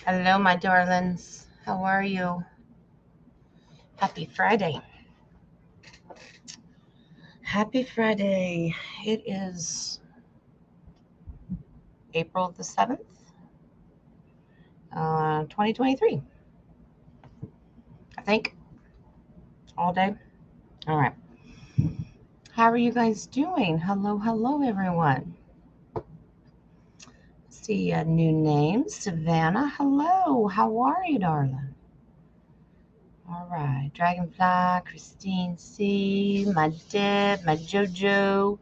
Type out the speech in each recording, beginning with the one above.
Hello, my darlings. How are you? Happy Friday. Happy Friday. It is April the 7th, 2023. I think all day. All right. How are you guys doing? Hello, everyone. See a new name, Savannah. Hello. How are you, darling? All right. Dragonfly, Christine C, my Deb, my JoJo.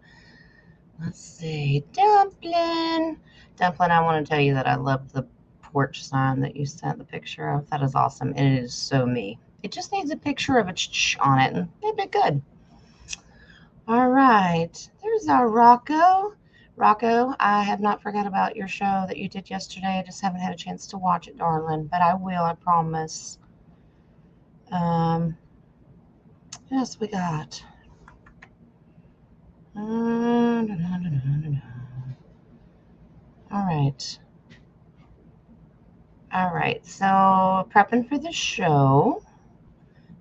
Let's see. Dumpling. Dumpling, I want to tell you that I love the porch sign that you sent the picture of. That is awesome. And it is so me. It just needs a picture of a on it and it'd be good. All right. There's our Rocco. Rocco, I have not forgot about your show that you did yesterday. I just haven't had a chance to watch it, darling. But I will, I promise. Yes, we got. All right. All right, so prepping for the show.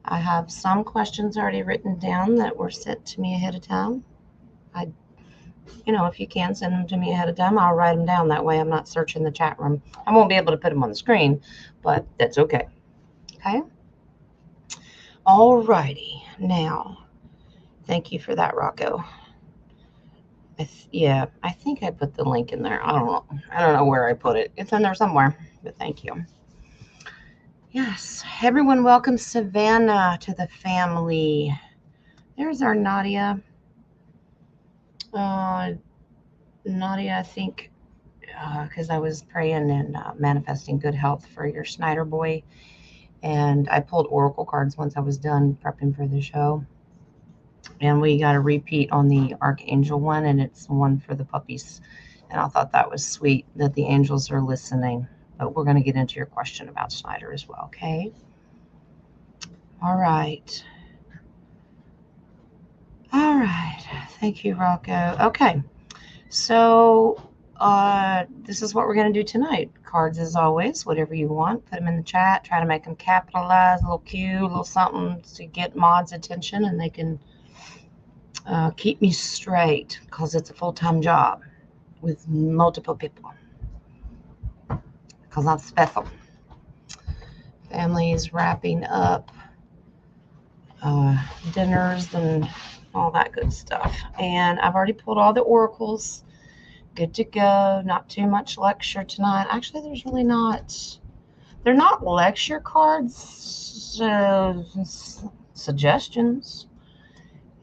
I have some questions already written down that were sent to me ahead of time. If you can send them to me ahead of time, I'll write them down. That way I'm not searching the chat room. I won't be able to put them on the screen, but that's okay. Okay? All righty. Now, thank you for that, Rocco. I think I put the link in there. I don't know where I put it. It's in there somewhere, but thank you. Yes, everyone welcome Savannah to the family. There's our Nadia. Nadia, I think, because I was praying and manifesting good health for your Snyder boy. And I pulled oracle cards once I was done prepping for the show. And we got a repeat on the Archangel one, and it's one for the puppies. And I thought that was sweet that the angels are listening. But we're going to get into your question about Snyder as well, okay? All right. All right. Thank you, Rocco. Okay. So this is what we're going to do tonight. Cards as always, whatever you want. Put them in the chat. Try to make them capitalized, a little cute, a little something to get mods' attention, and they can keep me straight because it's a full-time job with multiple people because I'm special. Family is wrapping up dinners and all that good stuff. And I've already pulled all the oracles. Good to go. Not too much lecture tonight. Actually, there's really not. They're not lecture cards, suggestions.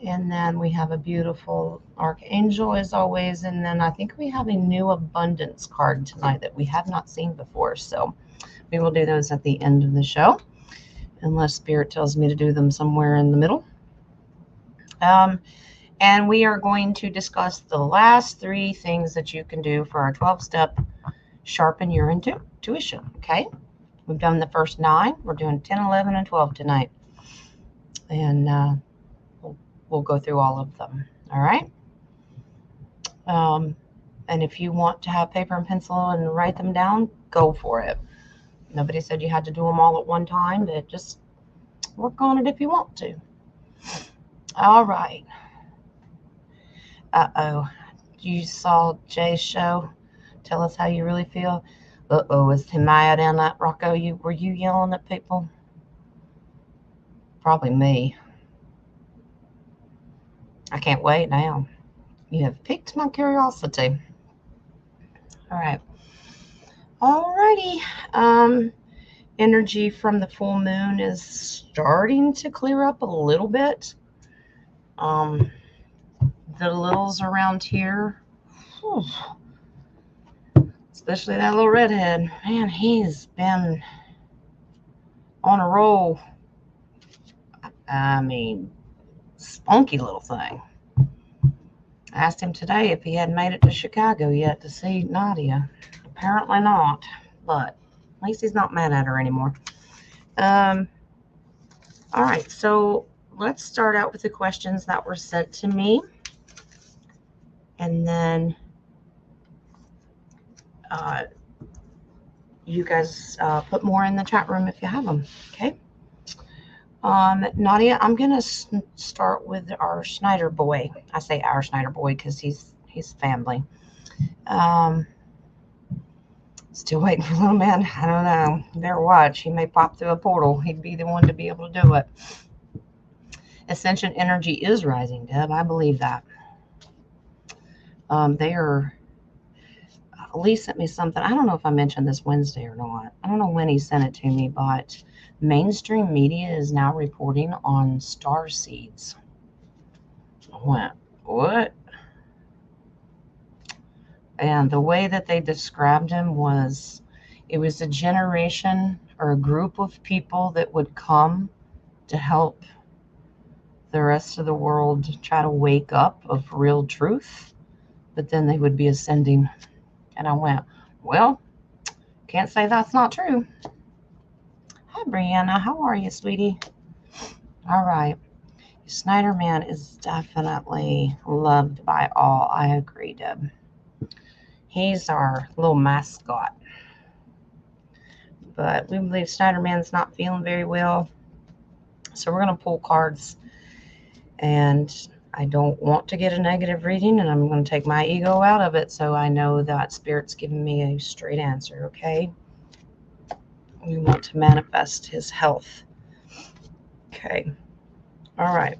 And then we have a beautiful Archangel as always. And then I think we have a new abundance card tonight that we have not seen before. So we will do those at the end of the show, unless Spirit tells me to do them somewhere in the middle. And we are going to discuss the last 3 things that you can do for our 12-step sharpen your intuition, okay? We've done the first 9. We're doing 10, 11, and 12 tonight. And we'll go through all of them, all right? And if you want to have paper and pencil and write them down, go for it. Nobody said you had to do them all at one time, but just work on it if you want to. All right. Uh-oh. You saw Jay's show? Tell us how you really feel. Uh-oh, is Timaya down that Rocco? Were you yelling at people? Probably me. I can't wait now. You have piqued my curiosity. All right. Alrighty. Energy from the full moon is starting to clear up a little bit. The littles around here, especially that little redhead, man, he's been on a roll. I mean, spunky little thing. I asked him today if he hadn't made it to Chicago yet to see Nadia. Apparently not, but at least he's not mad at her anymore. All right, so let's start out with the questions that were sent to me. And then you guys put more in the chat room if you have them. Okay. Nadia, I'm gonna start with our Schneider boy. I say our Schneider boy because he's family. Still waiting for little man. I don't know. Better watch. He may pop through a portal. He'd be the one to be able to do it. Ascension energy is rising, Deb. I believe that. They are. Lee sent me something. I don't know if I mentioned this Wednesday or not. I don't know when he sent it to me, but mainstream media is now reporting on star seeds. I went, what? And the way that they described him was, it was a generation or a group of people that would come to help the rest of the world try to wake up of real truth, but then they would be ascending. And I went, well, can't say that's not true. Hi, Brianna. How are you, sweetie? All right. Snyder Man is definitely loved by all. I agree, Deb. He's our little mascot. But we believe Snyder Man's not feeling very well. So we're going to pull cards. And I don't want to get a negative reading, and I'm going to take my ego out of it so I know that Spirit's giving me a straight answer, okay? We want to manifest his health. Okay. All right.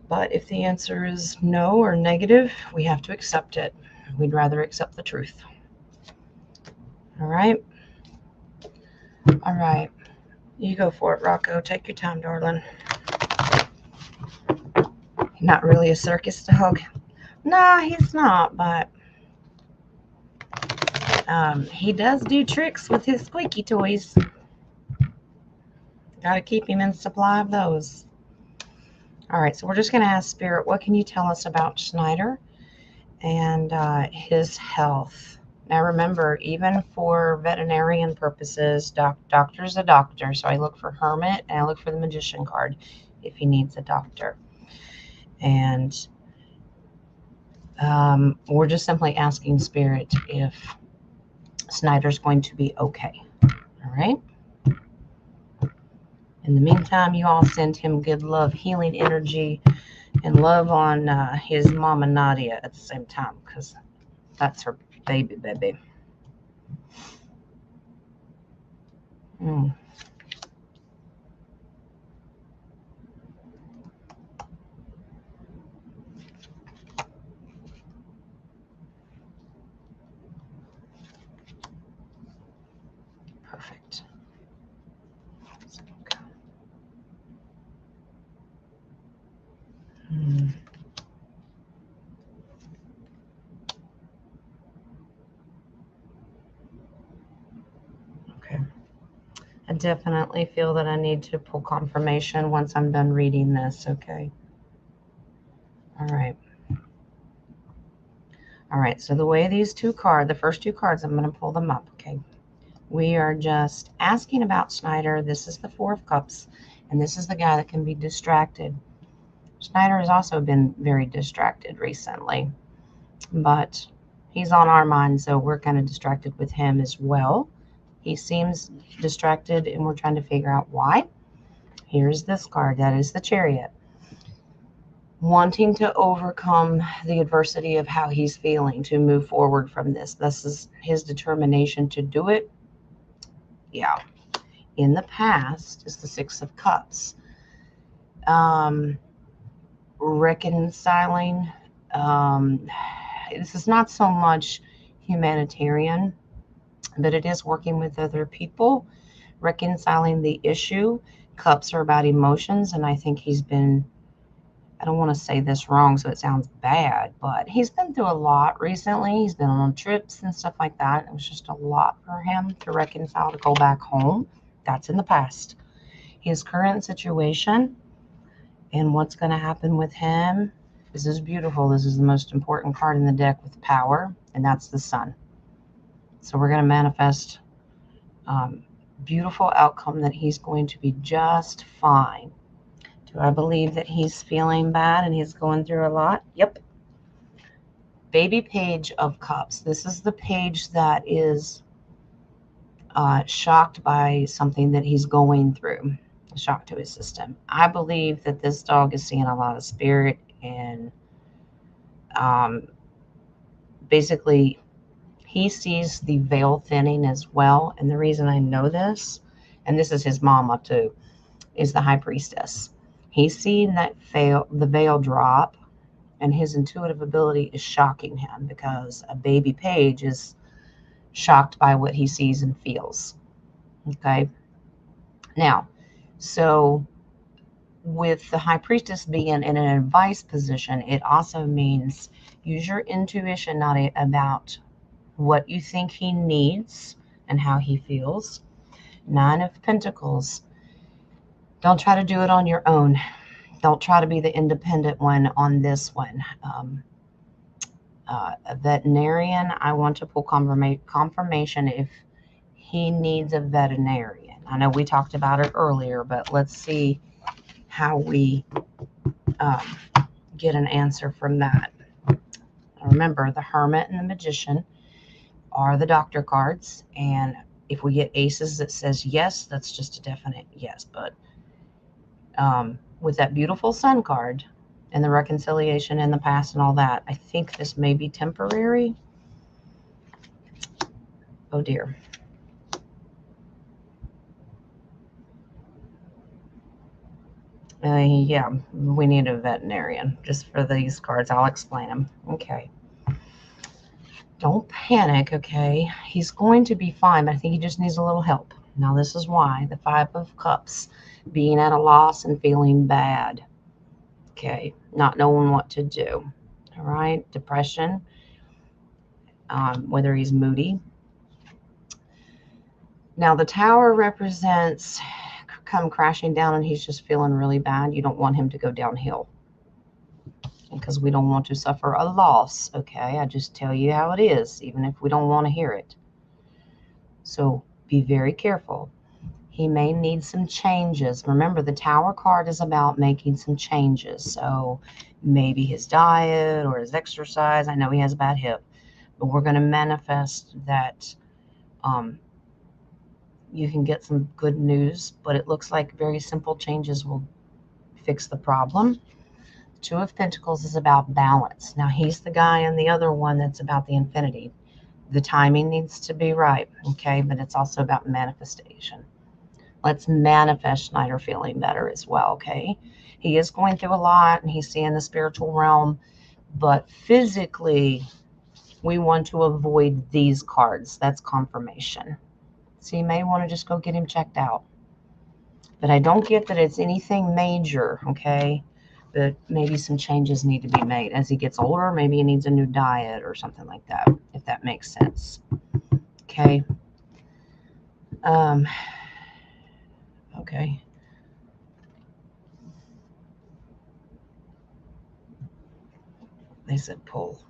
But if the answer is no or negative, we have to accept it. We'd rather accept the truth. All right? All right. You go for it, Rocco. Take your time, darling. Not really a circus dog. Nah, he's not, but he does do tricks with his squeaky toys. Got to keep him in supply of those. All right, so we're just going to ask Spirit, what can you tell us about Schneider and his health? Now, remember, even for veterinarian purposes, doctor's a doctor. So I look for Hermit and I look for the Magician card if he needs a doctor. And we're just simply asking Spirit if Snyder's going to be okay. All right? In the meantime, you all send him good love, healing energy, and love on his mama Nadia at the same time, because that's her baby. Perfect. Okay. I definitely feel that I need to pull confirmation once I'm done reading this, okay? All right. All right, so the way these two cards, the first two cards, I'm going to pull them up, okay? We are just asking about Schneider. This is the Four of Cups, and this is the guy that can be distracted. Schneider has also been very distracted recently, but he's on our mind, so we're kind of distracted with him as well. He seems distracted, and we're trying to figure out why. Here's this card. That is the Chariot. Wanting to overcome the adversity of how he's feeling, to move forward from this. This is his determination to do it. Yeah. In the past is the Six of Cups. Reconciling. This is not so much humanitarian, but it is working with other people, reconciling the issue. Cups are about emotions, and I think he's been, I don't want to say this wrong so it sounds bad, but he's been through a lot recently. He's been on trips and stuff like that. It was just a lot for him to reconcile, to go back home. That's in the past. His current situation and what's going to happen with him. This is beautiful. This is the most important card in the deck with power, and that's the Sun. So we're going to manifest beautiful outcome that he's going to be just fine. Do I believe that he's feeling bad and he's going through a lot? Yep. Baby Page of Cups. This is the page that is shocked by something that he's going through, a shock to his system. I believe that this dog is seeing a lot of spirit, and basically he sees the veil thinning as well. And the reason I know this, and this is his mama too, is the high priestess. He's seeing that the veil drop, and his intuitive ability is shocking him because a baby page is shocked by what he sees and feels. Okay. Now, so with the high priestess being in an advice position, it also means use your intuition, not about what you think he needs and how he feels. 9 of Pentacles. Don't try to do it on your own. Don't try to be the independent one on this one. A veterinarian, I want to pull confirmation if he needs a veterinarian. I know we talked about it earlier, but let's see how we get an answer from that. Remember, the Hermit and the Magician are the doctor cards, and if we get aces that says yes, that's just a definite yes. But with that beautiful Sun card and the reconciliation in the past and all that, I think this may be temporary. Oh dear. Yeah, we need a veterinarian just for these cards. I'll explain them. Okay. Don't panic, okay? He's going to be fine, but I think he just needs a little help. Now, this is why. The 5 of Cups, being at a loss and feeling bad. Okay, not knowing what to do. All right, depression, whether he's moody. Now, the Tower represents come crashing down and he's just feeling really bad. You don't want him to go downhill because we don't want to suffer a loss, okay? I just tell you how it is, even if we don't want to hear it. So be very careful. He may need some changes. Remember, the Tower card is about making some changes. So maybe his diet or his exercise. I know he has a bad hip, but we're going to manifest that you can get some good news, but it looks like very simple changes will fix the problem. 2 of Pentacles is about balance. Now, he's the guy in the other one that's about the infinity. The timing needs to be right, okay? But it's also about manifestation. Let's manifest Schneider feeling better as well, okay? He is going through a lot, and he's seeing the spiritual realm, but physically, we want to avoid these cards. That's confirmation. So you may want to just go get him checked out. But I don't get that it's anything major, okay? But maybe some changes need to be made. As he gets older, maybe he needs a new diet or something like that, if that makes sense. Okay. Okay. They said pull.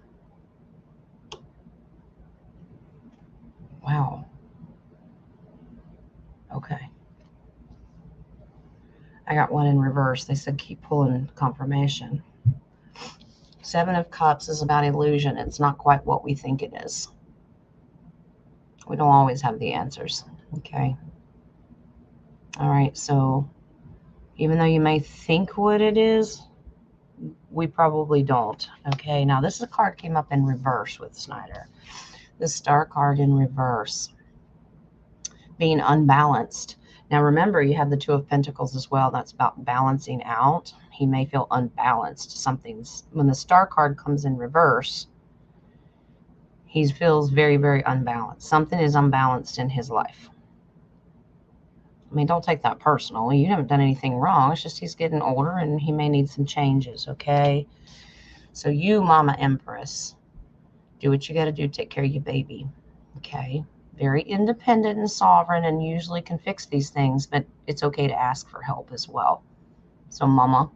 Wow. Okay. I got one in reverse. They said keep pulling confirmation. 7 of Cups is about illusion. It's not quite what we think it is. We don't always have the answers. Okay. All right. So even though you may think what it is, we probably don't. Okay. Now, this is a card came up in reverse with Schneider. The Star card in reverse. Being unbalanced. Now, remember, you have the 2 of Pentacles as well. That's about balancing out. He may feel unbalanced. When the Star card comes in reverse, he feels very, very unbalanced. Something is unbalanced in his life. I mean, don't take that personally. You haven't done anything wrong. It's just he's getting older and he may need some changes, okay? So you, Mama Empress, do what you got to do. Take care of your baby, okay? Very independent and sovereign and usually can fix these things, but it's okay to ask for help as well. So, Mama,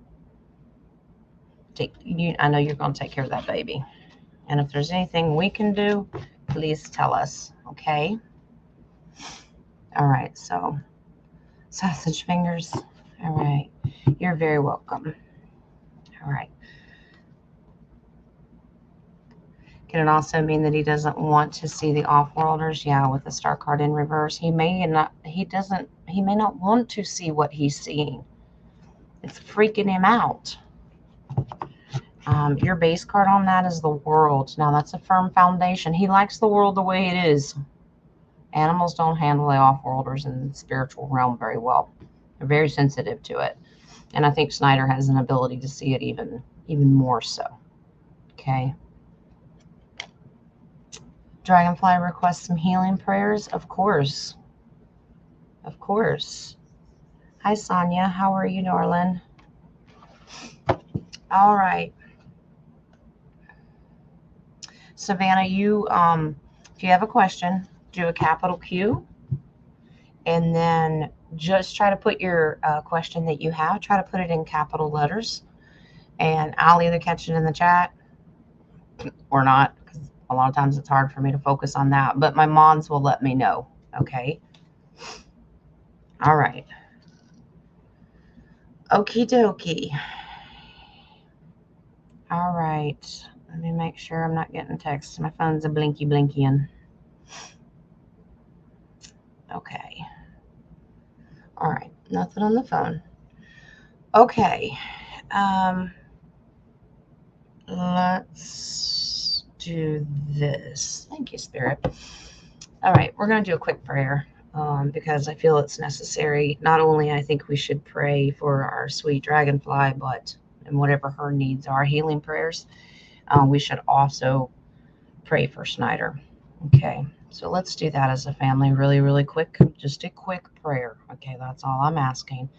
I know you're going to take care of that baby. And if there's anything we can do, please tell us, okay? All right, so sausage fingers. All right, you're very welcome. All right. Can it also mean that he doesn't want to see the off-worlders? Yeah, with the star card in reverse. He may not want to see what he's seeing. It's freaking him out. Your base card on that is the world. Now, that's a firm foundation. He likes the world the way it is. Animals don't handle the off-worlders in the spiritual realm very well. They're very sensitive to it. And I think Snyder has an ability to see it even more so. Okay. Dragonfly requests some healing prayers. Of course. Of course. Hi, Sonia. How are you, darling? All right. Savannah, you, if you have a question, do a capital Q, and then just try to put your question that you have, try to put it in capital letters, and I'll either catch it in the chat or not, because a lot of times it's hard for me to focus on that, but my moms will let me know, okay? All right. Okie dokie. All right. Let me make sure I'm not getting texts. My phone's a blinky-blinkying. Okay. All right. Nothing on the phone. Okay. Let's do this. Thank you, Spirit. All right. We're going to do a quick prayer because I feel it's necessary. Not only I think we should pray for our sweet dragonfly, but and whatever her needs are, healing prayers, we should also pray for Snyder. Okay. So let's do that as a family really, really quick. Just a quick prayer. Okay. That's all I'm asking.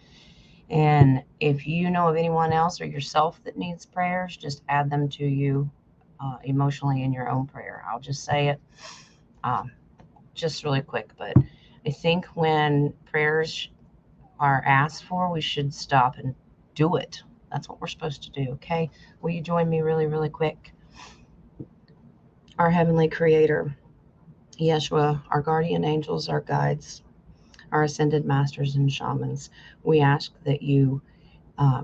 And if you know of anyone else or yourself that needs prayers, just add them to you emotionally in your own prayer. I'll just say it just really quick. But I think when prayers are asked for, we should stop and do it. That's what we're supposed to do. Okay. Will you join me really, really quick? Our Heavenly Creator, Yeshua, our guardian angels, our guides, our ascended masters and shamans, we ask that you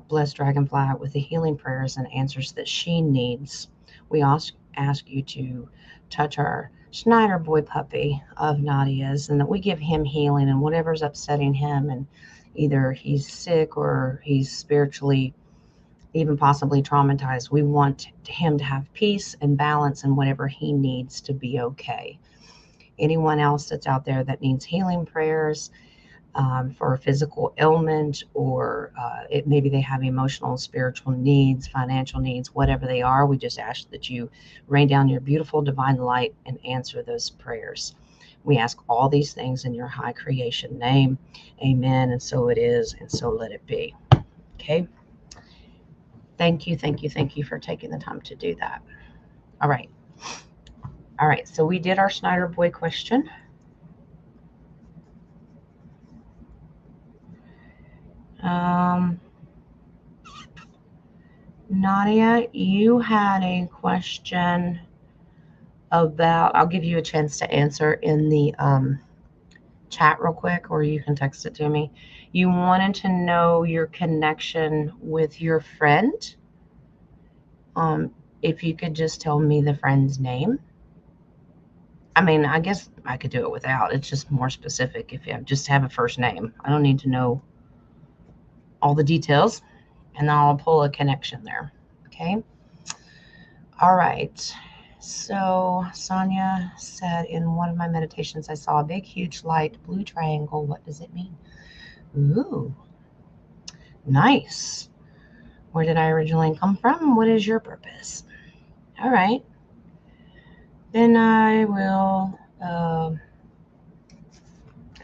bless Dragonfly with the healing prayers and answers that she needs. We ask you to touch our Schneider boy puppy of Nadia's, and that we give him healing and whatever's upsetting him, and either he's sick or he's spiritually even possibly traumatized. We want him to have peace and balance and whatever he needs to be okay. Anyone else that's out there that needs healing prayers for a physical ailment, or maybe they have emotional, spiritual needs, financial needs, whatever they are, we just ask that you rain down your beautiful divine light and answer those prayers. We ask all these things in your high creation name. Amen. And so it is, and so let it be. Okay. Thank you for taking the time to do that. All right. So we did our Schneider boy question. Nadia, you had a question about, I'll give you a chance to answer in the chat real quick, or you can text it to me. You wanted to know your connection with your friend. If you could just tell me the friend's name. I mean, I guess I could do it without. It's just more specific if you just have a first name. I don't need to know all the details, and I'll pull a connection there. Okay. All right. So Sonia said, in one of my meditations, I saw a big, huge light blue triangle. What does it mean? Ooh, nice. Where did I originally come from? What is your purpose? All right. Then I will, I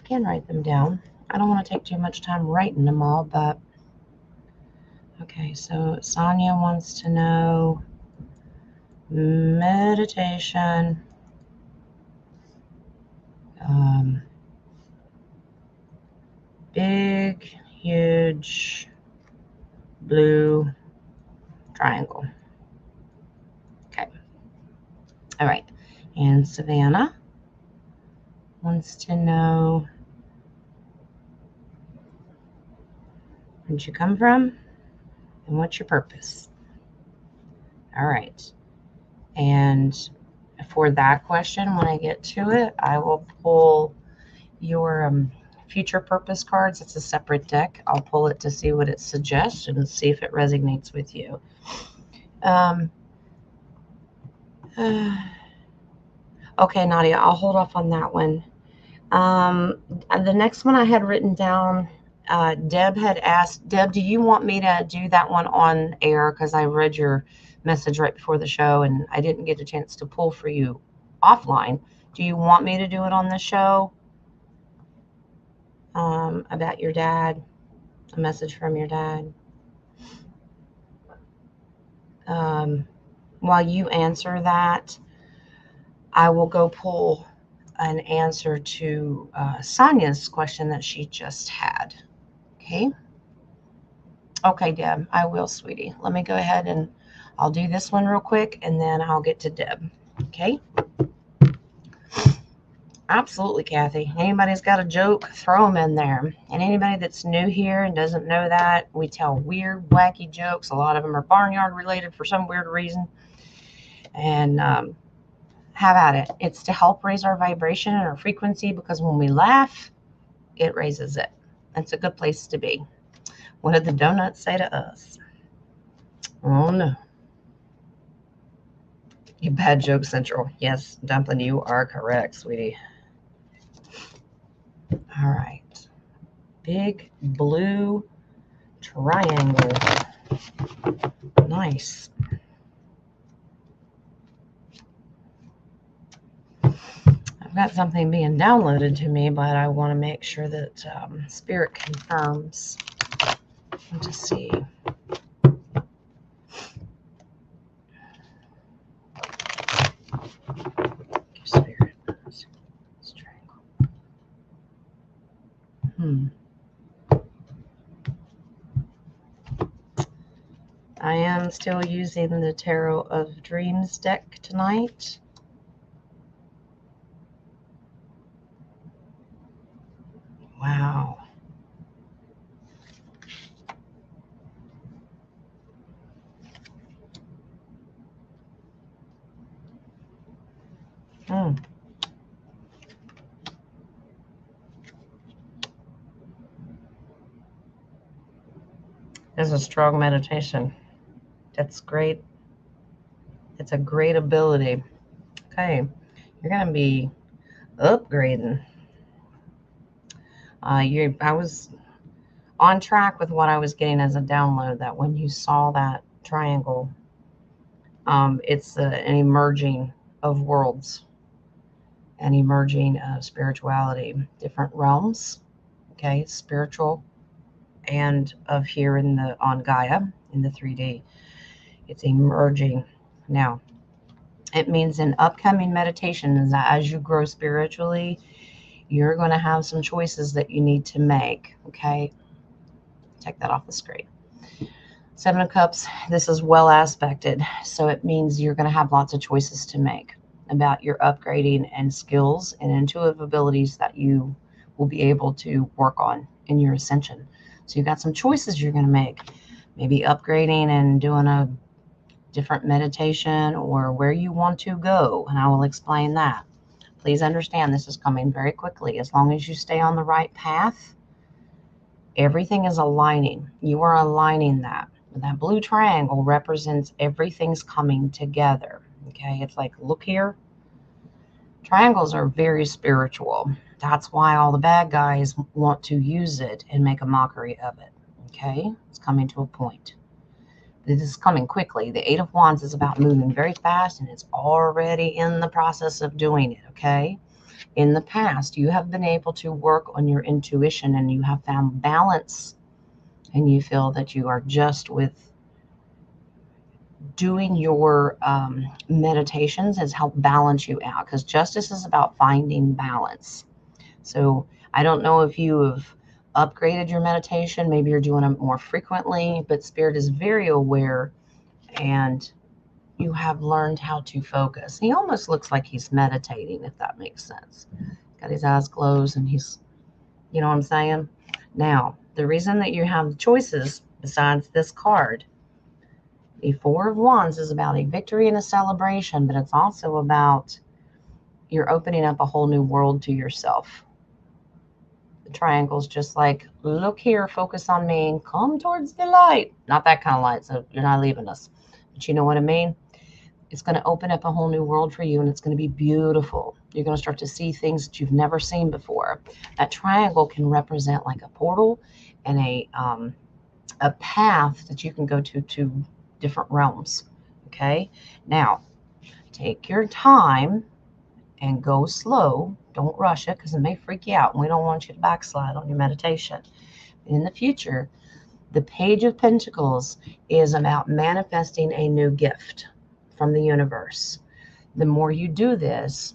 can write them down. I don't want to take too much time writing them all, but okay. So Sonia wants to know meditation, big, huge, blue triangle. Okay. All right. And Savannah wants to know, where'd you come from and what's your purpose? All right. And for that question, when I get to it, I will pull your future purpose cards. It's a separate deck. I'll pull it to see what it suggests and see if it resonates with you. Okay, Nadia, I'll hold off on that one. The next one I had written down, Deb had asked, Deb, do you want me to do that one on air? Because I read your message right before the show and I didn't get a chance to pull for you offline. Do you want me to do it on the show? About your dad, a message from your dad. While you answer that, I will go pull an answer to Sonia's question that she just had. Okay. Okay, Deb, I will, sweetie. Let me go ahead and I'll do this one real quick and then I'll get to Deb. Okay. Absolutely, Kathy. Anybody's got a joke, throw them in there. And anybody that's new here and doesn't know that, we tell weird, wacky jokes. A lot of them are barnyard related for some weird reason. And have at it. It's to help raise our vibration and our frequency, because when we laugh, it raises it. It's a good place to be. What did the donuts say to us? Oh no. You bad joke central. Yes, Dumpling, you are correct, sweetie. All right. Big blue triangle. Nice. I've got something being downloaded to me, but I want to make sure that Spirit confirms. Let's just see. Spirit. I am still using the Tarot of Dreams deck tonight. Wow. There's a strong meditation. That's great. It's a great ability. Okay, you're going to be upgrading. I was on track with what I was getting as a download, that when you saw that triangle, it's an emerging of worlds, an emerging of spirituality, different realms, okay, spiritual and of here on Gaia in the 3D. It's emerging. Now, it means in upcoming meditations, as you grow spiritually, you're going to have some choices that you need to make, okay? Take that off the screen. Seven of Cups, this is well aspected, so it means you're going to have lots of choices to make about your upgrading and skills and intuitive abilities that you will be able to work on in your ascension. So you've got some choices you're going to make, maybe upgrading and doing a different meditation, or where you want to go, and I will explain that. Please understand, this is coming very quickly. As long as you stay on the right path, everything is aligning. You are aligning that. That blue triangle represents everything's coming together. Okay, it's like, look here. Triangles are very spiritual. That's why all the bad guys want to use it and make a mockery of it. Okay, it's coming to a point. This is coming quickly. The Eight of Wands is about moving very fast, and it's already in the process of doing it, okay? In the past, you have been able to work on your intuition, and you have found balance, and you feel that you are just with doing your meditations has helped balance you out, because justice is about finding balance. So I don't know if you have upgraded your meditation. Maybe you're doing it more frequently, but Spirit is very aware, and you have learned how to focus. He almost looks like he's meditating, if that makes sense. Got his eyes closed, and he's, you know what I'm saying? Now, the reason that you have choices besides this card The Four of Wands is about a victory and a celebration, but it's also about you're opening up a whole new world to yourself. The triangle's just like, look here, focus on me, come towards the light. Not that kind of light, so you're not leaving us. But you know what I mean? It's going to open up a whole new world for you, and it's going to be beautiful. You're going to start to see things that you've never seen before. That triangle can represent like a portal and a path that you can go to different realms. Okay? Now, take your time and go slow. Don't rush it because it may freak you out, and we don't want you to backslide on your meditation. In the future, the Page of Pentacles is about manifesting a new gift from the universe. The more you do this,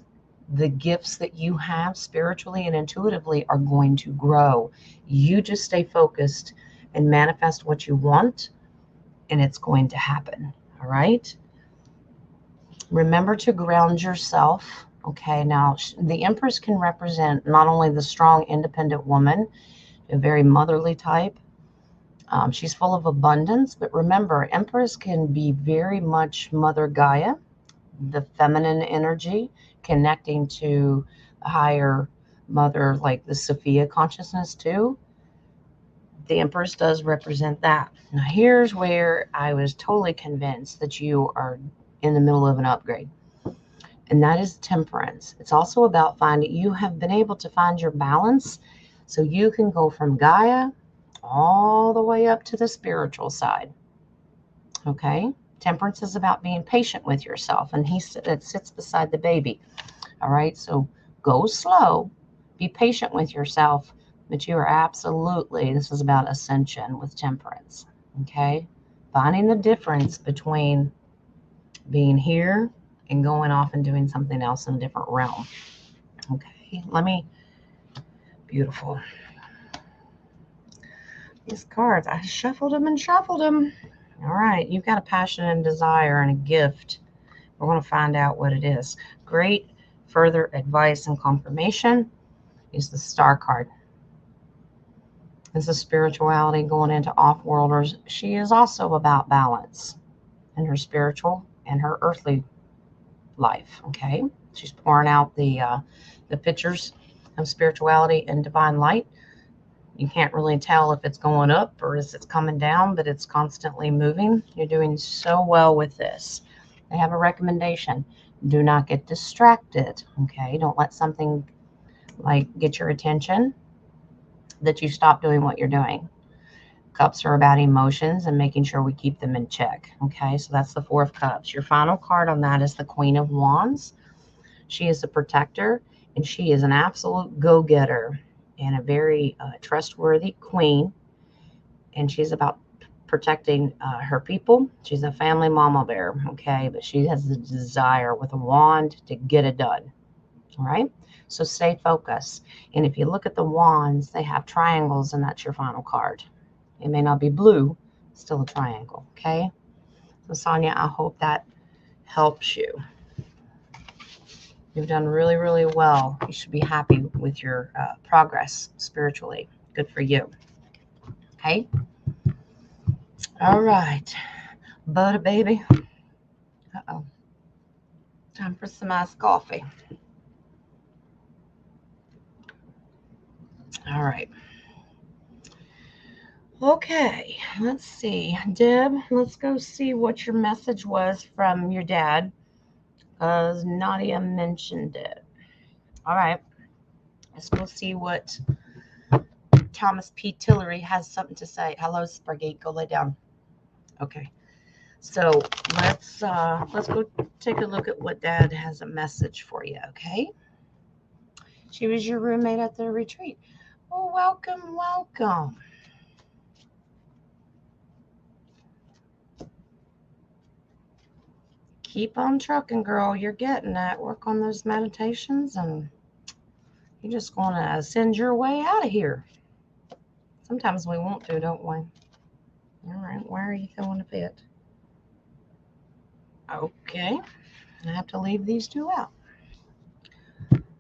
the gifts that you have spiritually and intuitively are going to grow. You just stay focused and manifest what you want, and it's going to happen. All right? Remember to ground yourself. Okay, now the Empress can represent not only the strong, independent woman, a very motherly type. She's full of abundance, but remember, Empress can be very much Mother Gaia, the feminine energy, connecting to the higher mother, like the Sophia consciousness too. The Empress does represent that. Now, here's where I was totally convinced that you are in the middle of an upgrade. And that is Temperance. It's also about finding, you have been able to find your balance so you can go from Gaia all the way up to the spiritual side. Okay? Temperance is about being patient with yourself, and it sits beside the baby. All right? So go slow, be patient with yourself, but you are absolutely, this is about ascension with Temperance. Okay? Finding the difference between being here and going off and doing something else in a different realm. Okay, beautiful. These cards, I shuffled them and shuffled them. All right, you've got a passion and desire and a gift. We're going to find out what it is. Great further advice and confirmation is the Star card. This is spirituality going into off-worlders. She is also about balance in her spiritual and her earthly life. Okay, she's pouring out the pictures of spirituality and divine light. You can't really tell if it's going up or if it's coming down, but it's constantly moving. You're doing so well with this. I have a recommendation. Do not get distracted. Okay, don't let something like get your attention that you stop doing what you're doing. Cups are about emotions and making sure we keep them in check. Okay, so that's the Four of Cups. Your final card on that is the Queen of Wands. She is a protector, and she is an absolute go-getter and a very trustworthy queen. And she's about protecting her people. She's a family mama bear, okay? But she has the desire with a wand to get it done, all right? So stay focused. And if you look at the wands, they have triangles, and that's your final card. It may not be blue, still a triangle, okay? So Sonia, I hope that helps you. You've done really, really well. You should be happy with your progress spiritually. Good for you. Okay? All right. Butter, baby. Uh-oh. Time for some iced coffee. All right. Okay, let's see. Deb, let's go see what your message was from your dad, because Nadia mentioned it. All right. Let's go see what Thomas P. Tillery has something to say. Hello, Spurgate. Go lay down. Okay. So let's go take a look at what Dad has a message for you, okay? She was your roommate at the retreat. Well, welcome, welcome. Keep on trucking, girl. You're getting that. Work on those meditations, and you're just going to ascend your way out of here. Sometimes we want to, don't we? All right. Why are you throwing a fit? Okay. I have to leave these two out.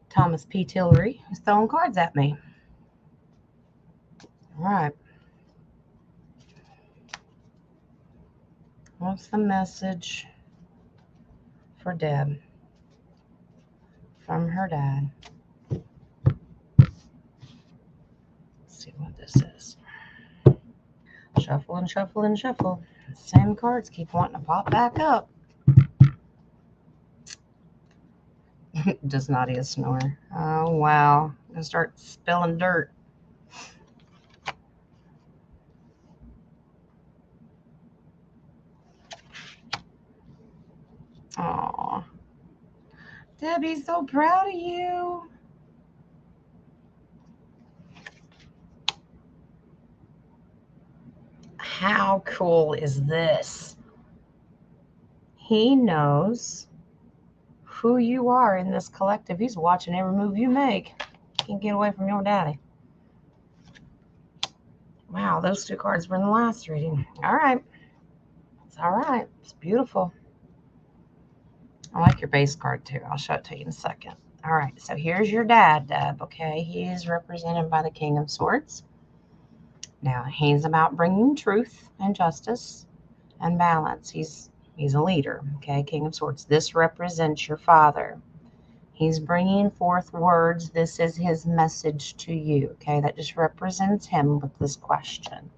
Thomas P. Tillery is throwing cards at me. All right. What's the message for Deb from her dad? Let's see what this is. Shuffle and shuffle and shuffle. Same cards keep wanting to pop back up. Does Nadia snore? Oh, wow. I'm going to start spilling dirt. Aw. Debbie's so proud of you. How cool is this? He knows who you are in this collective. He's watching every move you make. Can't get away from your daddy. Wow, those two cards were in the last reading. All right. It's all right. It's beautiful. I like your base card too. I'll show it to you in a second. All right, so here's your dad, Deb, okay? He is represented by the King of Swords. Now, he's about bringing truth and justice and balance. He's a leader, okay? King of Swords. This represents your father. He's bringing forth words. This is his message to you, okay? That just represents him with this question.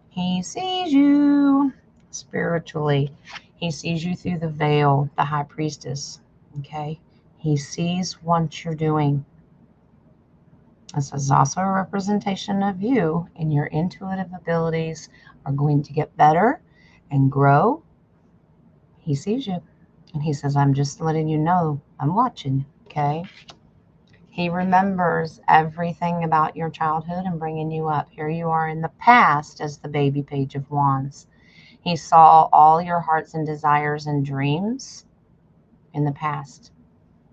He sees you spiritually. He sees you through the veil, the high priestess, okay? He sees what you're doing. This is also a representation of you, and your intuitive abilities are going to get better and grow. He sees you, and he says, I'm just letting you know I'm watching, okay? He remembers everything about your childhood and bringing you up. Here you are in the past as the baby Page of Wands. He saw all your hearts and desires and dreams in the past.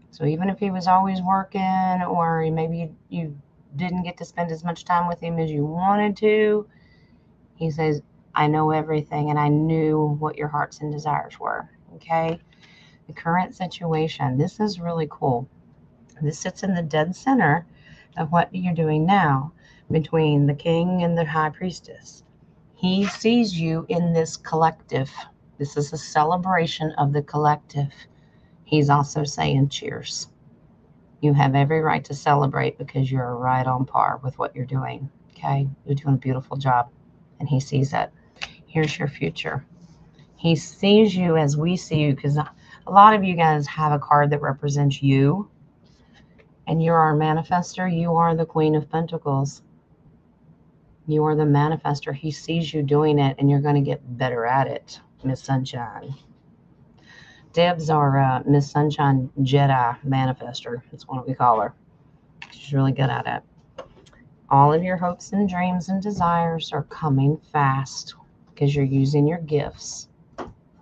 So even if he was always working, or maybe you didn't get to spend as much time with him as you wanted to, he says, I know everything, and I knew what your hearts and desires were, okay? The current situation, this is really cool. This sits in the dead center of what you're doing now between the king and the high priestess. He sees you in this collective. This is a celebration of the collective. He's also saying cheers. You have every right to celebrate because you're right on par with what you're doing, okay? You're doing a beautiful job, and he sees it. Here's your future. He sees you as we see you, because a lot of you guys have a card that represents you, and you're our manifester. You are the Queen of Pentacles. You are the manifester. He sees you doing it, and you're going to get better at it, Miss Sunshine. Deb's our Miss Sunshine Jedi manifester. That's what we call her. She's really good at it. All of your hopes and dreams and desires are coming fast because you're using your gifts.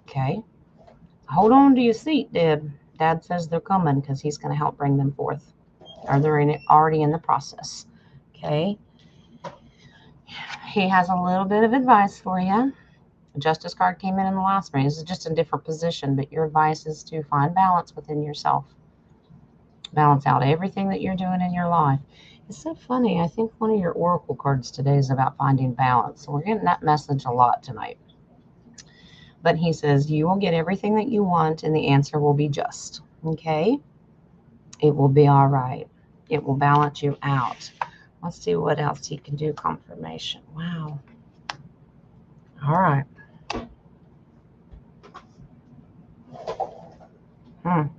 Okay? Hold on to your seat, Deb. Dad says they're coming because he's going to help bring them forth. Or they're already in the process. Okay? He has a little bit of advice for you. The Justice card came in the last reading. This is just a different position, but your advice is to find balance within yourself. Balance out everything that you're doing in your life. It's so funny. I think one of your oracle cards today is about finding balance. So we're getting that message a lot tonight. But he says you will get everything that you want, and the answer will be just. Okay? It will be all right. It will balance you out. Let's see what else he can do. Confirmation. Wow. All right. Well,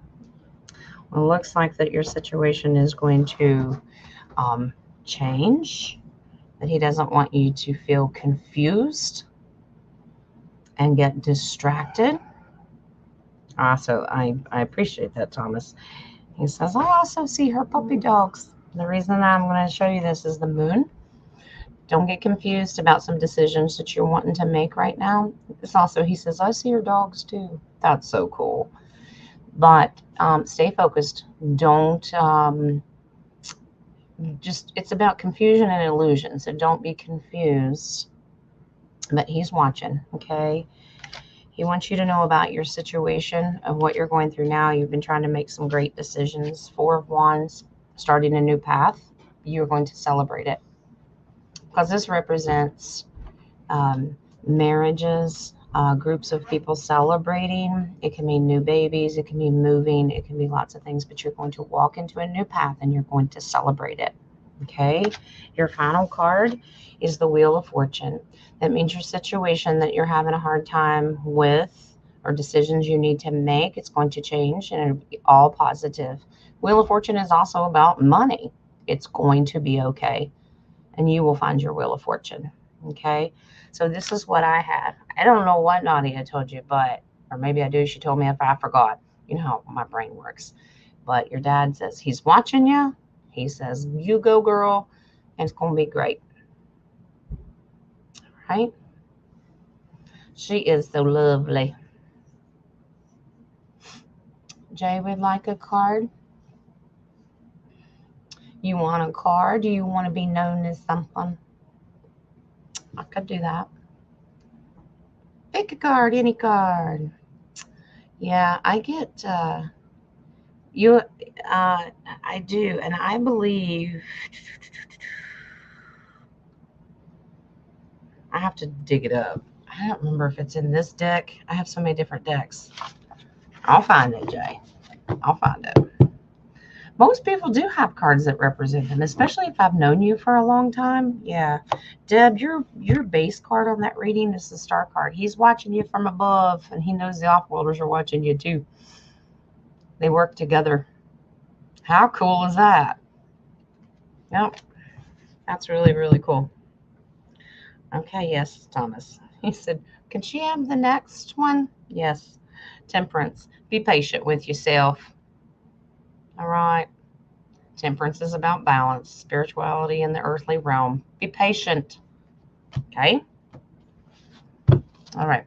it looks like that your situation is going to change, that he doesn't want you to feel confused and get distracted. Also, I appreciate that, Thomas. He says, I also see her puppy dogs. The reason I'm going to show you this is the moon. Don't get confused about some decisions that you're wanting to make right now. It's also, he says, I see your dogs too. That's so cool. But stay focused. Don't it's about confusion and illusion. So don't be confused. But he's watching, okay? He wants you to know about your situation, of what you're going through now. You've been trying to make some great decisions. 4 of Wands, starting a new path. You're going to celebrate it. Because this represents marriages, groups of people celebrating. It can mean new babies, it can mean moving, it can be lots of things, but you're going to walk into a new path and you're going to celebrate it. Okay, your final card is the Wheel of Fortune. That means your situation that you're having a hard time with or decisions you need to make, it's going to change and it'll be all positive. Wheel of Fortune is also about money. It's going to be okay, and you will find your Wheel of Fortune. Okay, so this is what I had. I don't know what Nadia told you, but, or maybe I do. She told me if I forgot. You know how my brain works. But your dad says he's watching you. He says, you go, girl, and it's going to be great. Right? She is so lovely. Jay would like a card. You want a card? Do you want to be known as something? I could do that. Pick a card, any card. Yeah, I get you. I do, and I believe I have to dig it up. I don't remember if it's in this deck. I have so many different decks. I'll find it, Jay. I'll find it. Most people do have cards that represent them, especially if I've known you for a long time. Yeah. Deb, your base card on that reading is the star card. He's watching you from above, and he knows the off-worlders are watching you too. They work together. How cool is that? Yep. That's really, really cool. Okay, yes, Thomas. He said, can she have the next one? Yes. Temperance. Be patient with yourself. All right. Temperance is about balance, spirituality in the earthly realm. Be patient. Okay? All right.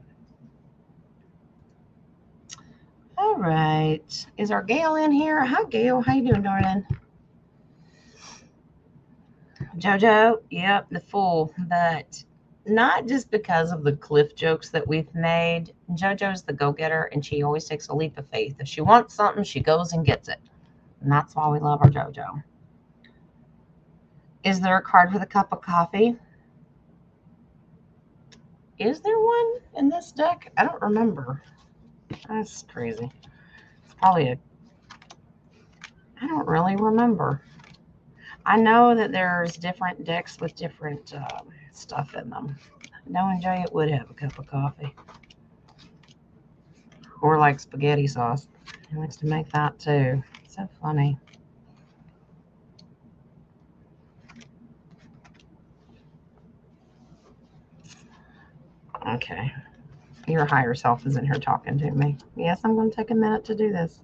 All right. Is our Gail in here? Hi, Gail. How you doing, darling? JoJo? Yep, the Fool. But not just because of the cliff jokes that we've made. JoJo's the go-getter, and she always takes a leap of faith. If she wants something, she goes and gets it. And that's why we love our JoJo. Is there a card with a cup of coffee? Is there one in this deck? I don't remember. That's crazy. It's probably I don't really remember. I know that there's different decks with different stuff in them. Knowing Jay, it would have a cup of coffee. Or like spaghetti sauce. He likes to make that too. So funny. Okay. Your higher self is in here talking to me. Yes, I'm going to take a minute to do this.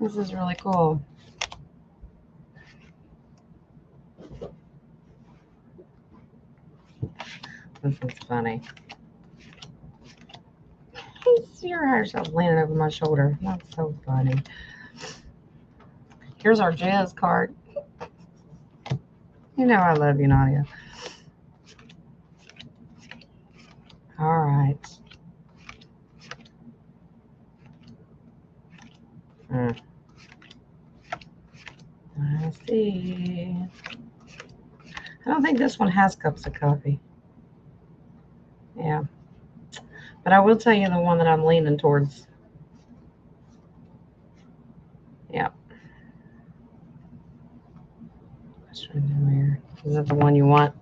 This is really cool. This is funny. Your higher self leaning over my shoulder. That's so funny. Here's our jazz card. You know I love you, Nadia. All right. I see. I don't think this one has cups of coffee. Yeah. But I will tell you the one that I'm leaning towards. Yeah. Is that the one you want?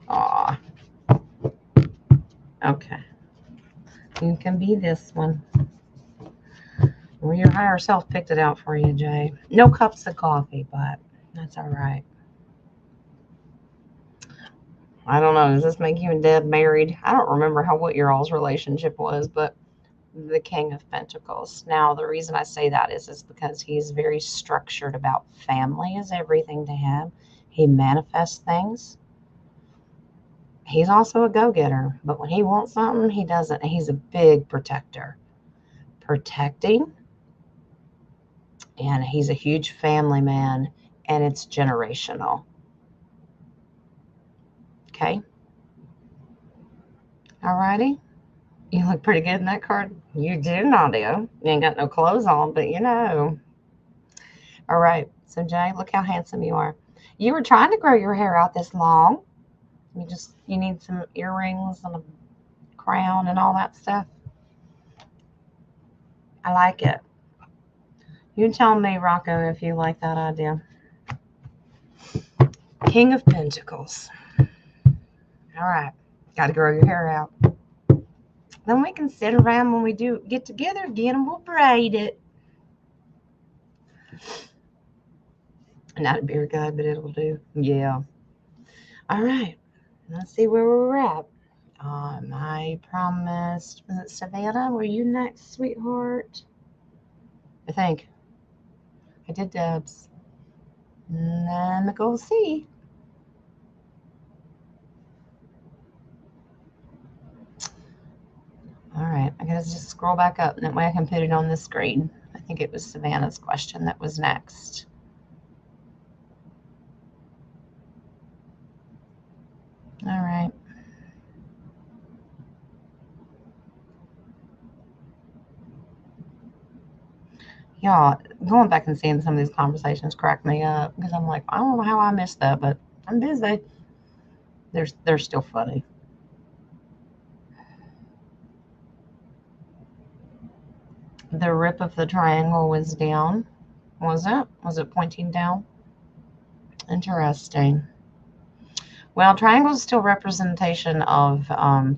Aw. Okay. You can be this one. Well, your higher self picked it out for you, Jay. No cups of coffee, but that's all right. I don't know. Does this make you and Deb married? I don't remember what your all's relationship was, but the King of Pentacles. Now, the reason I say that is because he's very structured about family is everything to him. He manifests things. He's also a go-getter, but when he wants something, he doesn't. He's a big protector. Protecting. And he's a huge family man, and it's generational. Okay? All righty. You look pretty good in that card. You do, Nadia. You ain't got no clothes on, but you know. All right. So, Jay, look how handsome you are. You were trying to grow your hair out this long. You need some earrings and a crown and all that stuff. I like it. You tell me, Rocco, if you like that idea. King of Pentacles. All right. Got to grow your hair out. Then we can sit around when we do get together again and we'll braid it. Not a beer guide, but it'll do. Yeah. All right. Let's see where we're at. I promised. Was it Savannah? Were you next, sweetheart? I think. I did Debs. And then Nicole C. All right. I gotta just scroll back up. That way I can put it on the screen. I think it was Savannah's question that was next. All right. Y'all, going back and seeing some of these conversations crack me up because I'm like, I don't know how I missed that, but I'm busy. They're still funny. The rip of the triangle was down. Was it? Was it pointing down? Interesting. Well, triangle is still representation of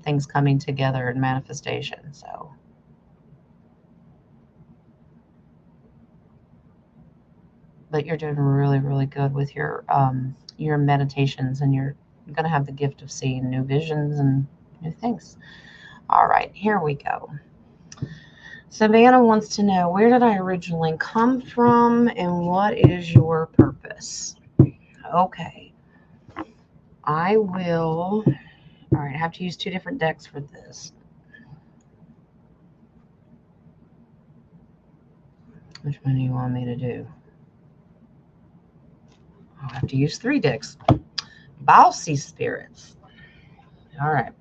things coming together in manifestation. So, but you're doing really, really good with your meditations, and you're going to have the gift of seeing new visions and new things. All right, here we go. Savannah wants to know, where did I originally come from and what is your purpose? Okay. I will. All right, I have to use 2 different decks for this. Which one do you want me to do? I'll have to use 3 decks. Bossy spirits. All right.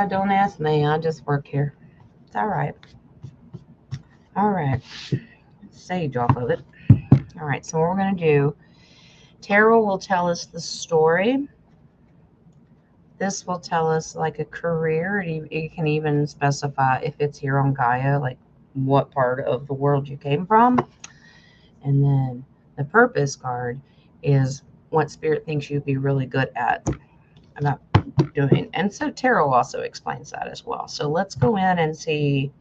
Don't ask me. I just work here. It's all right. All right. Sage off of it. All right. So what we're going to do, tarot will tell us the story. This will tell us like a career. It can even specify if it's here on Gaia, like what part of the world you came from. And then the purpose card is what spirit thinks you'd be really good at about doing. And so tarot also explains that as well. So let's go in and see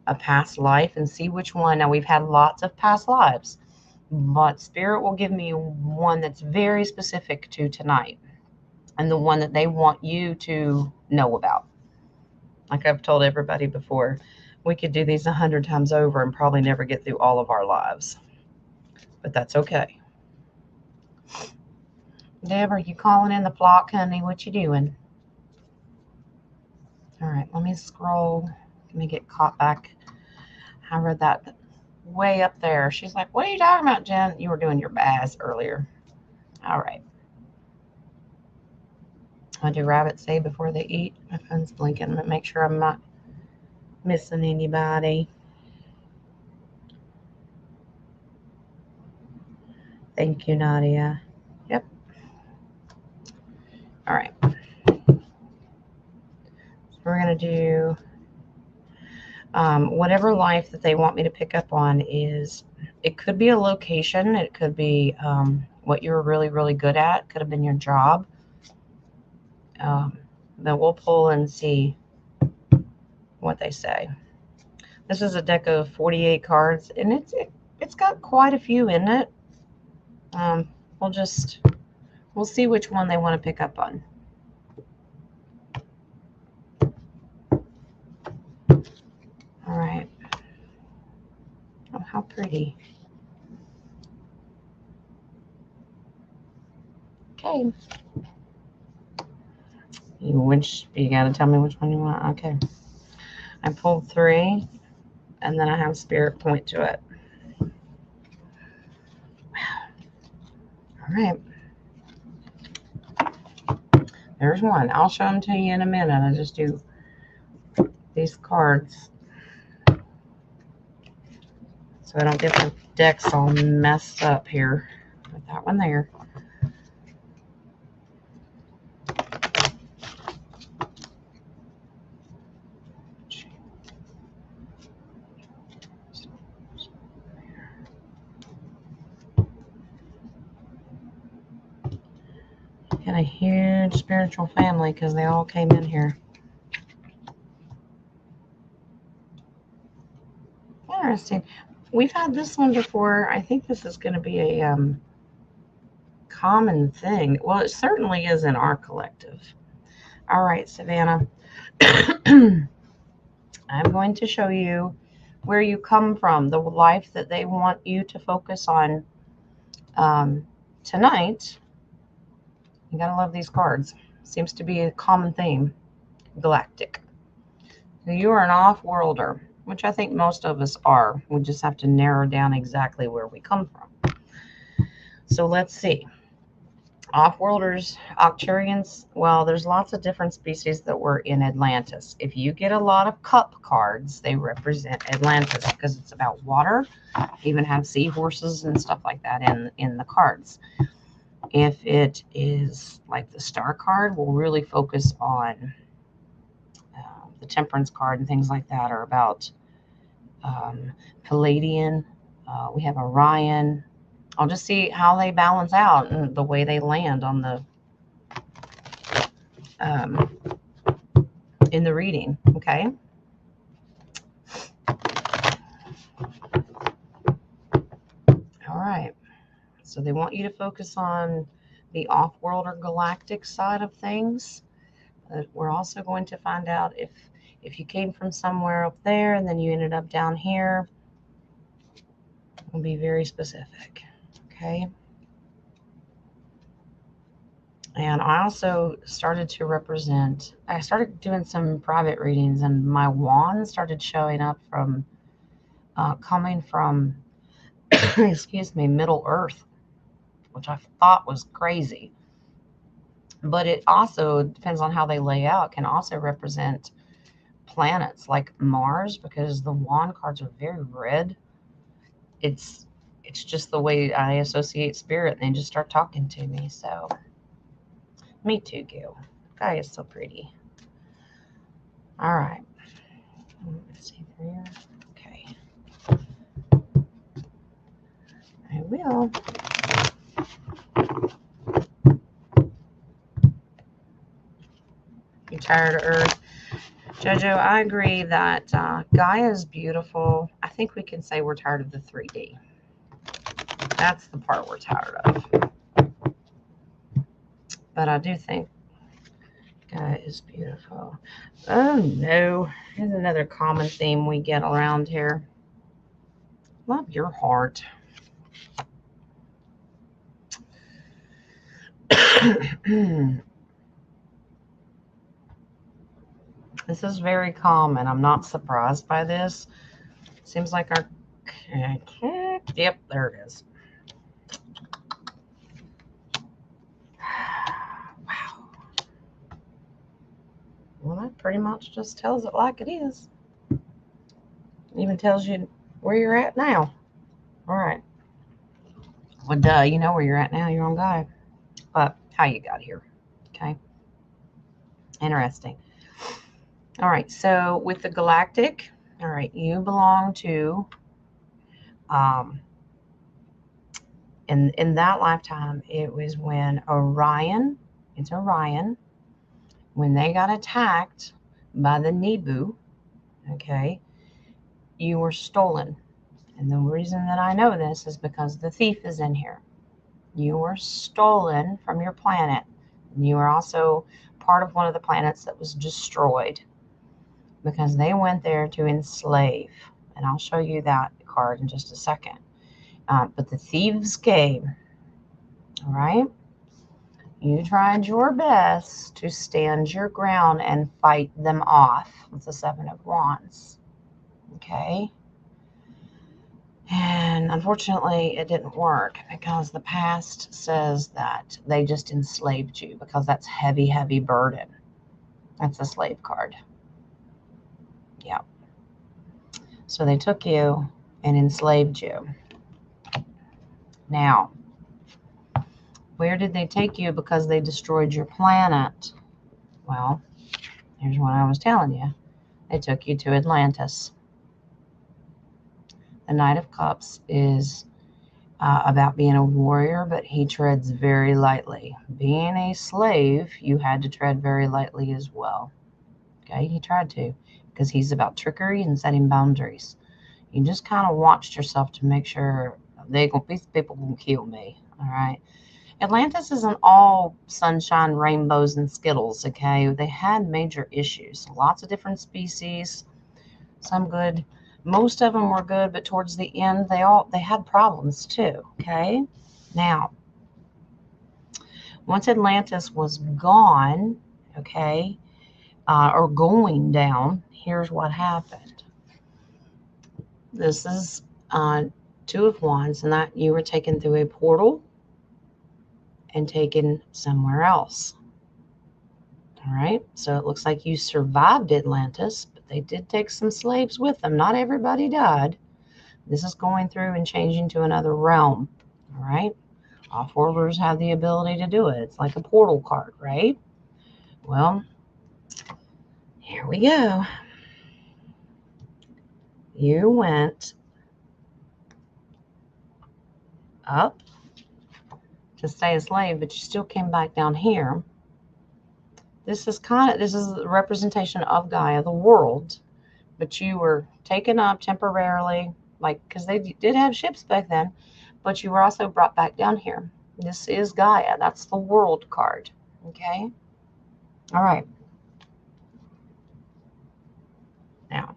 a past life and see which one. Now we've had lots of past lives, but spirit will give me one that's very specific to tonight and the one that they want you to know about. Like I've told everybody before, we could do these 100 times over and probably never get through all of our lives, but that's okay. Deb, are you calling in the flock, honey? What you doing? All right, let me scroll. Let me get caught back. I read that way up there. She's like, what are you talking about, Jen? You were doing your Baz earlier. All right. What do rabbits say before they eat? My phone's blinking. I'm going to make sure I'm not missing anybody. Thank you, Nadia. Yep. All right. So we're going to do whatever life that they want me to pick up on is, it could be a location. It could be what you're really, really good at. It could have been your job. Then we'll pull and see what they say. This is a deck of 48 cards, and it's got quite a few in it. We'll see which one they want to pick up on. All right. Oh, how pretty. Okay. You got to tell me which one you want. Okay. I pulled 3, and then I have spirit point to it. Wow. All right. There's one. I'll show them to you in a minute. I just do these cards so I don't get the decks all messed up here. Put that one there. making a huge spiritual family because they all came in here. Interesting. We've had this one before. I think this is going to be a common thing. Well, it certainly is in our collective. All right, Savannah. I'm going to show you where you come from, the life that they want you to focus on tonight. You gotta love these cards. Seems to be a common theme. Galactic. You are an off-worlder, which I think most of us are. We just have to narrow down exactly where we come from. So let's see. Off-worlders, Octurians, well, there's lots of different species that were in Atlantis. If you get a lot of cup cards, they represent Atlantis because it's about water. Even have seahorses and stuff like that in the cards. If it is like the star card, we'll really focus on the temperance card and things like that are about Palladian. We have Orion. I'll just see how they balance out and the way they land on the in the reading. Okay. All right. So they want you to focus on the off-world or galactic side of things. We're also going to find out if you came from somewhere up there and then you ended up down here. We'll be very specific. Okay. And I also started to represent, I started doing some private readings and my wand started showing up from, coming from, excuse me, Middle Earth, which I thought was crazy. But it also depends on how they lay out, can also represent planets like Mars because the wand cards are very red. It's just the way I associate spirit and they just start talking to me. So me too, Gil. Guy is so pretty. All right. Let's see here. Okay. I will. You tired of Earth? Jojo, I agree that Gaia is beautiful. I think we can say we're tired of the 3D. That's the part we're tired of. But I do think Gaia is beautiful. Oh no, here's another common theme we get around here. Love your heart. This is very common. I'm not surprised by this. Seems like our... Yep, there it is. Wow. Well, that pretty much just tells it like it is. It even tells you where you're at now. All right. Well, duh, you know where you're at now. You're on Gaia. But how you got here. Okay. Interesting. All right. So with the galactic, all right, you belong to, in that lifetime, it was when Orion, when they got attacked by the Nebu, okay, you were stolen. And the reason that I know this is because the thief is in here. You were stolen from your planet. And you were also part of one of the planets that was destroyed because they went there to enslave. And I'll show you that card in just a second. But the thieves came. All right. You tried your best to stand your ground and fight them off with the 7 of Wands. Okay. And unfortunately, it didn't work because the past says that they just enslaved you because that's heavy, heavy burden. That's a slave card. Yeah. So they took you and enslaved you. Now, where did they take you because they destroyed your planet? Well, here's what I was telling you. They took you to Atlantis. The Knight of Cups is about being a warrior, but he treads very lightly. Being a slave, you had to tread very lightly as well. Okay, he tried to, because he's about trickery and setting boundaries. You just kind of watched yourself to make sure these people gonna kill me. All right. Atlantis isn't all sunshine, rainbows, and skittles. Okay, they had major issues. Lots of different species, some good. Most of them were good, but towards the end, they had problems too. Okay, now once Atlantis was gone, okay, or going down, here's what happened. This is Two of Wands, and that you were taken through a portal and taken somewhere else. All right, so it looks like you survived Atlantis, but they did take some slaves with them. Not everybody died. This is going through and changing to another realm. All right, off-worlders have the ability to do it. It's like a portal card, right? Well, here we go. You went up to stay a slave, but you still came back down here. This is the representation of Gaia, the world, but you were taken up temporarily, like, because they did have ships back then, but you were also brought back down here. This is Gaia. That's the world card. Okay. All right. Now,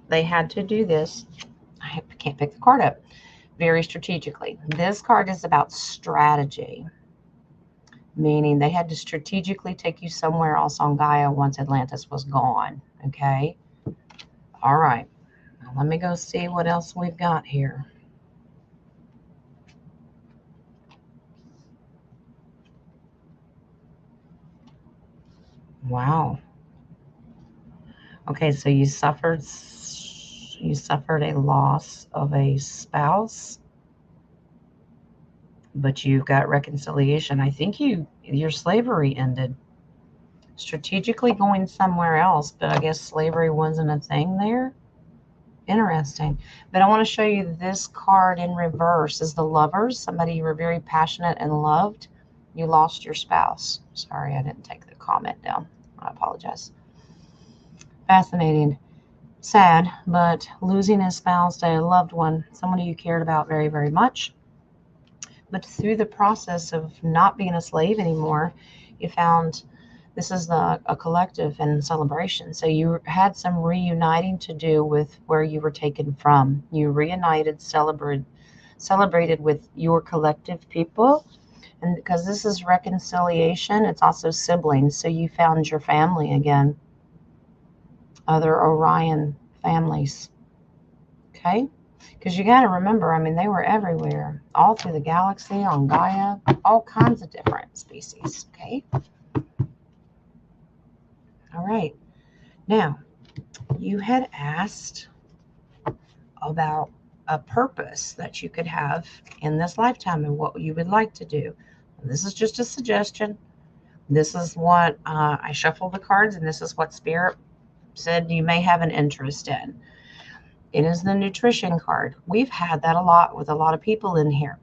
they had to do this. I can't pick the card up. Very strategically. This card is about strategy, meaning they had to strategically take you somewhere else on Gaia once Atlantis was gone. Okay. All right. Now let me go see what else we've got here. Wow. Okay, so you suffered a loss of a spouse, but you've got reconciliation. I think your slavery ended. Strategically going somewhere else, but I guess slavery wasn't a thing there. Interesting. But I want to show you this card in reverse is the Lovers. Somebody you were very passionate and loved. You lost your spouse. Sorry, I didn't take the comment down. I apologize. Fascinating. Sad, but losing a spouse, a loved one, someone you cared about very, very much. But through the process of not being a slave anymore, you found this is a collective and celebration. So you had some reuniting to do with where you were taken from. You reunited, celebrated with your collective people. And because this is reconciliation, it's also siblings. So you found your family again, other Orion families. Okay? Because you got to remember, I mean, they were everywhere, all through the galaxy, on Gaia, all kinds of different species. Okay? All right. Now, you had asked about a purpose that you could have in this lifetime and what you would like to do. And this is just a suggestion. This is what I shuffled the cards, and this is what Spirit said you may have an interest in. It is the nutrition card. We've had that a lot with a lot of people in here.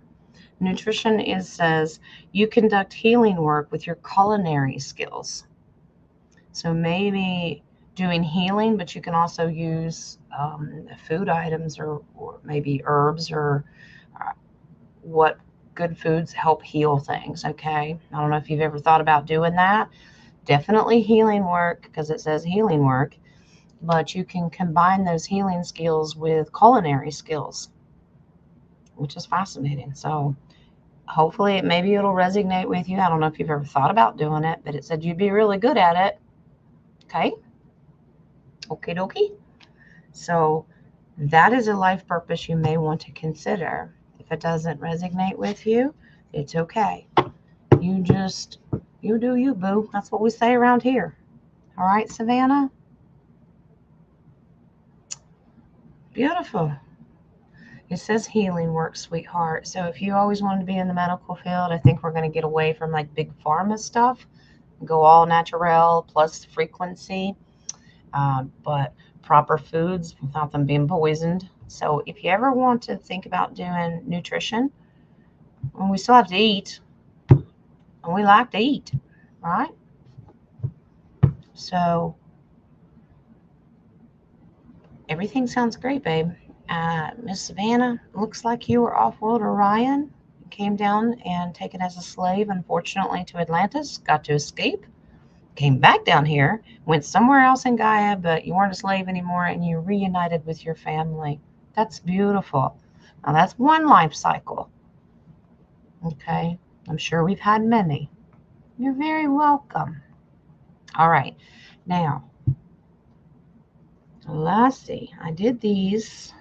Nutrition says you conduct healing work with your culinary skills. So maybe doing healing, but you can also use food items or maybe herbs or what good foods help heal things. Okay. I don't know if you've ever thought about doing that. Definitely healing work, because it says healing work, but you can combine those healing skills with culinary skills, which is fascinating. So hopefully maybe it'll resonate with you. I don't know if you've ever thought about doing it, but it said you'd be really good at it. Okay. Okie dokie. So that is a life purpose you may want to consider. If it doesn't resonate with you, it's okay. You do you, boo. That's what we say around here. All right, Savannah? Beautiful. It says healing work, sweetheart. So if you always wanted to be in the medical field, I think we're going to get away from like big pharma stuff, go all natural plus frequency. But proper foods without them being poisoned. So if you ever want to think about doing nutrition, and we still have to eat, and we like to eat, right? So everything sounds great, babe. Miss Savannah, looks like you were off-world Orion. Came down and taken as a slave, unfortunately, to Atlantis. Got to escape. Came back down here. Went somewhere else in Gaia, but you weren't a slave anymore, and you reunited with your family. That's beautiful. Now, that's one life cycle. Okay? I'm sure we've had many. You're very welcome. All right. Now, let's see. I did these.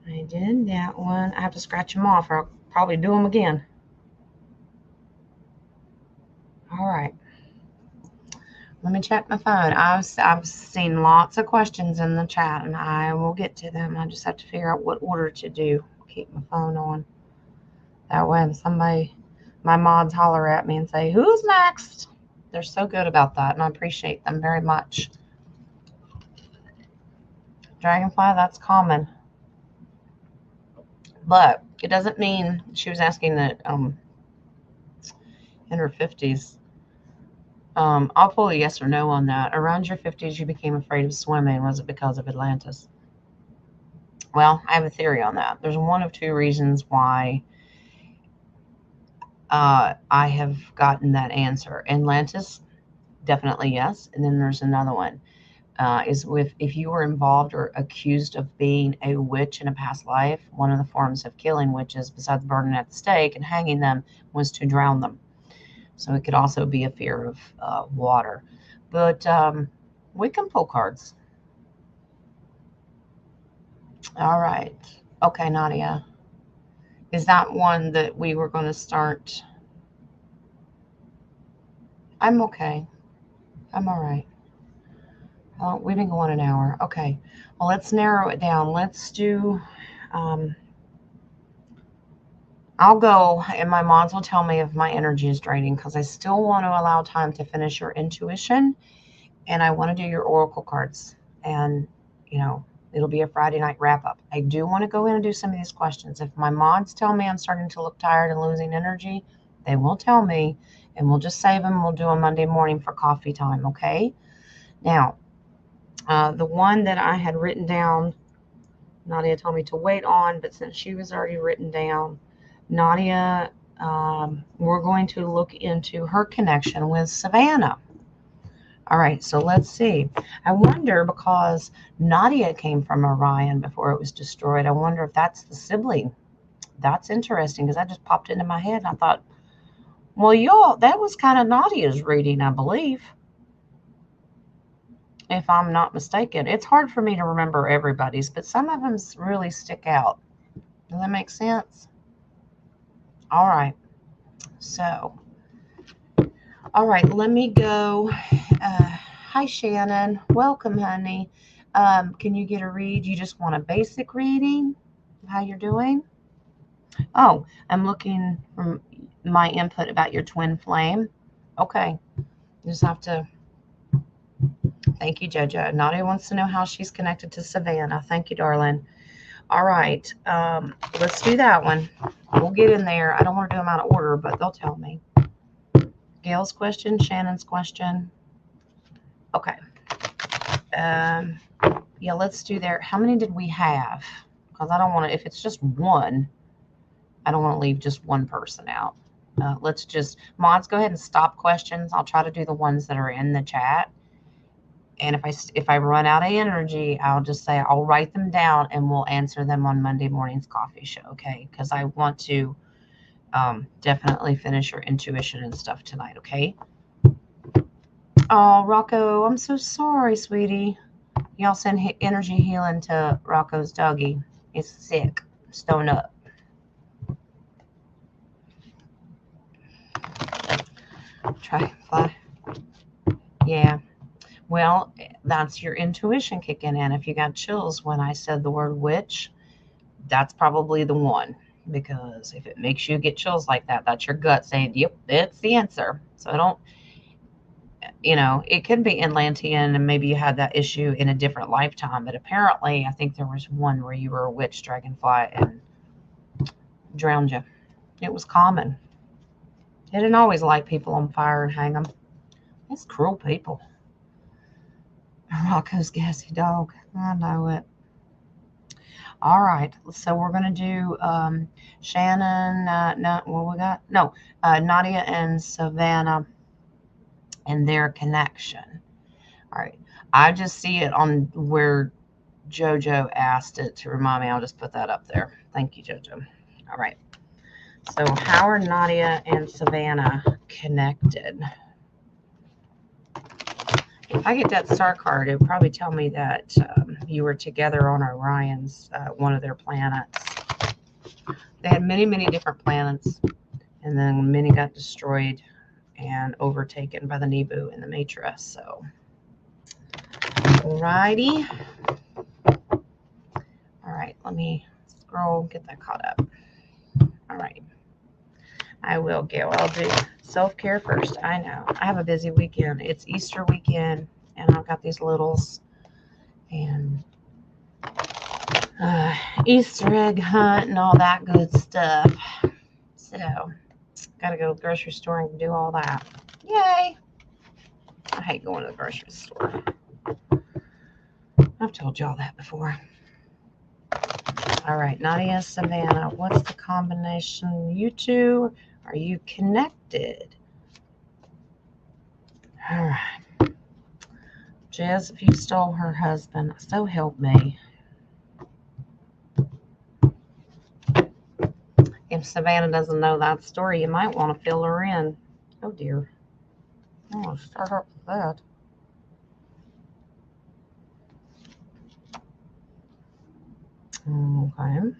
I did that one. I have to scratch them off, or I'll probably do them again. All right. Let me check my phone. I've seen lots of questions in the chat, and I will get to them. I just have to figure out what order to do. Keep my phone on. That way, if my mods holler at me and say, "Who's next?" They're so good about that, and I appreciate them very much. Dragonfly, that's common. But it doesn't mean she was asking that in her 50s. I'll pull a yes or no on that. Around your 50s, you became afraid of swimming. Was it because of Atlantis? Well, I have a theory on that. There's one of two reasons why I have gotten that answer. Atlantis, definitely yes. And then there's another one. Is if you were involved or accused of being a witch in a past life, one of the forms of killing witches, besides burning at the stake and hanging them, was to drown them. So it could also be a fear of water. But we can pull cards. All right. Okay, Nadia. Is that one that we were going to start? I'm okay. I'm all right. We've been going an hour. Okay. Well, let's narrow it down. Let's do, I'll go, and my mods will tell me if my energy is draining, because I still want to allow time to finish your intuition, and I want to do your oracle cards. And, it'll be a Friday night wrap up. I do want to go in and do some of these questions. If my mods tell me I'm starting to look tired and losing energy, they will tell me, and we'll just save them. We'll do a Monday morning for coffee time, okay? Now, the one that I had written down, Nadia told me to wait on, but since she was already written down, Nadia, we're going to look into her connection with Savannah. All right, so let's see. I wonder, because Nadia came from Orion before it was destroyed, I wonder if that's the sibling. That's interesting, because that just popped into my head, and I thought, well, y'all, that was kind of Nadia's reading, I believe, if I'm not mistaken. It's hard for me to remember everybody's, but some of them really stick out. Does that make sense? All right. So, all right, let me go. Hi, Shannon. Welcome, honey. Can you get a read? You just want a basic reading? How you're doing? Oh, I'm looking from my input about your twin flame. Okay. You just have to. Thank you, Jojo. Nadia wants to know how she's connected to Savannah. Thank you, darling. All right. Let's do that one. We'll get in there. I don't want to do them out of order, but they'll tell me. Gail's question, Shannon's question. Okay. Yeah, let's do there. How many did we have? Because I don't want to, if it's just one, I don't want to leave just one person out. Let's just, mods, go ahead and stop questions. I'll try to do the ones that are in the chat. And if I run out of energy, I'll just say I'll write them down and we'll answer them on Monday morning's coffee show, okay? Because I want to definitely finish your intuition and stuff tonight, okay? Oh, Rocco, I'm so sorry, sweetie. Y'all send energy healing to Rocco's doggy. It's sick, stone up. Dragonfly. Yeah. Well, that's your intuition kicking in. If you got chills when I said the word witch, that's probably the one. Because if it makes you get chills like that, that's your gut saying, yep, that's the answer. So you know, it could be Atlantean and maybe you had that issue in a different lifetime. But apparently, I think there was one where you were a witch dragonfly and drowned you. It was common. They didn't always light people on fire and hang them. It's cruel people. Rocco's gassy dog. I know it. All right, so we're going to do Shannon, what we got? No, Nadia and Savannah and their connection. All right, I just see it on where JoJo asked it to remind me. I'll just put that up there. Thank you, JoJo. All right, so how are Nadia and Savannah connected? If I get that star card, it would probably tell me that you were together on Orion's, one of their planets. They had many, many different planets, and then many got destroyed and overtaken by the Nebu and the Matrix. So, alrighty. All right, let me scroll, get that caught up. All right. I will, Gail. I'll do self-care first. I know. I have a busy weekend. It's Easter weekend, and I've got these littles and Easter egg hunt and all that good stuff. So, got to go to the grocery store and do all that. Yay! I hate going to the grocery store. I've told y'all that before. All right, Nadia, Savannah, what's the combination? You two, are you connected? All right. Jez, if you stole her husband, so help me. If Savannah doesn't know that story, you might want to fill her in. Oh, dear. I'm going to start up with that. Okay.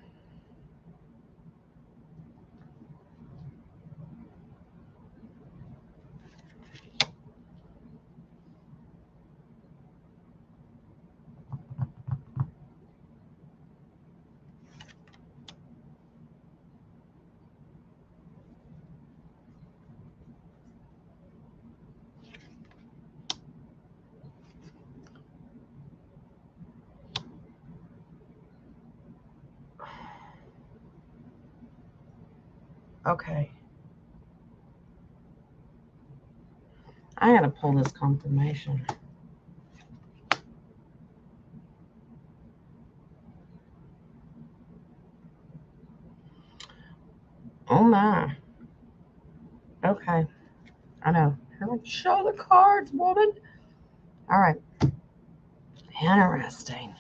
Okay. I gotta pull this confirmation. Oh my. Okay. I know. Show the cards, woman. All right. Interesting.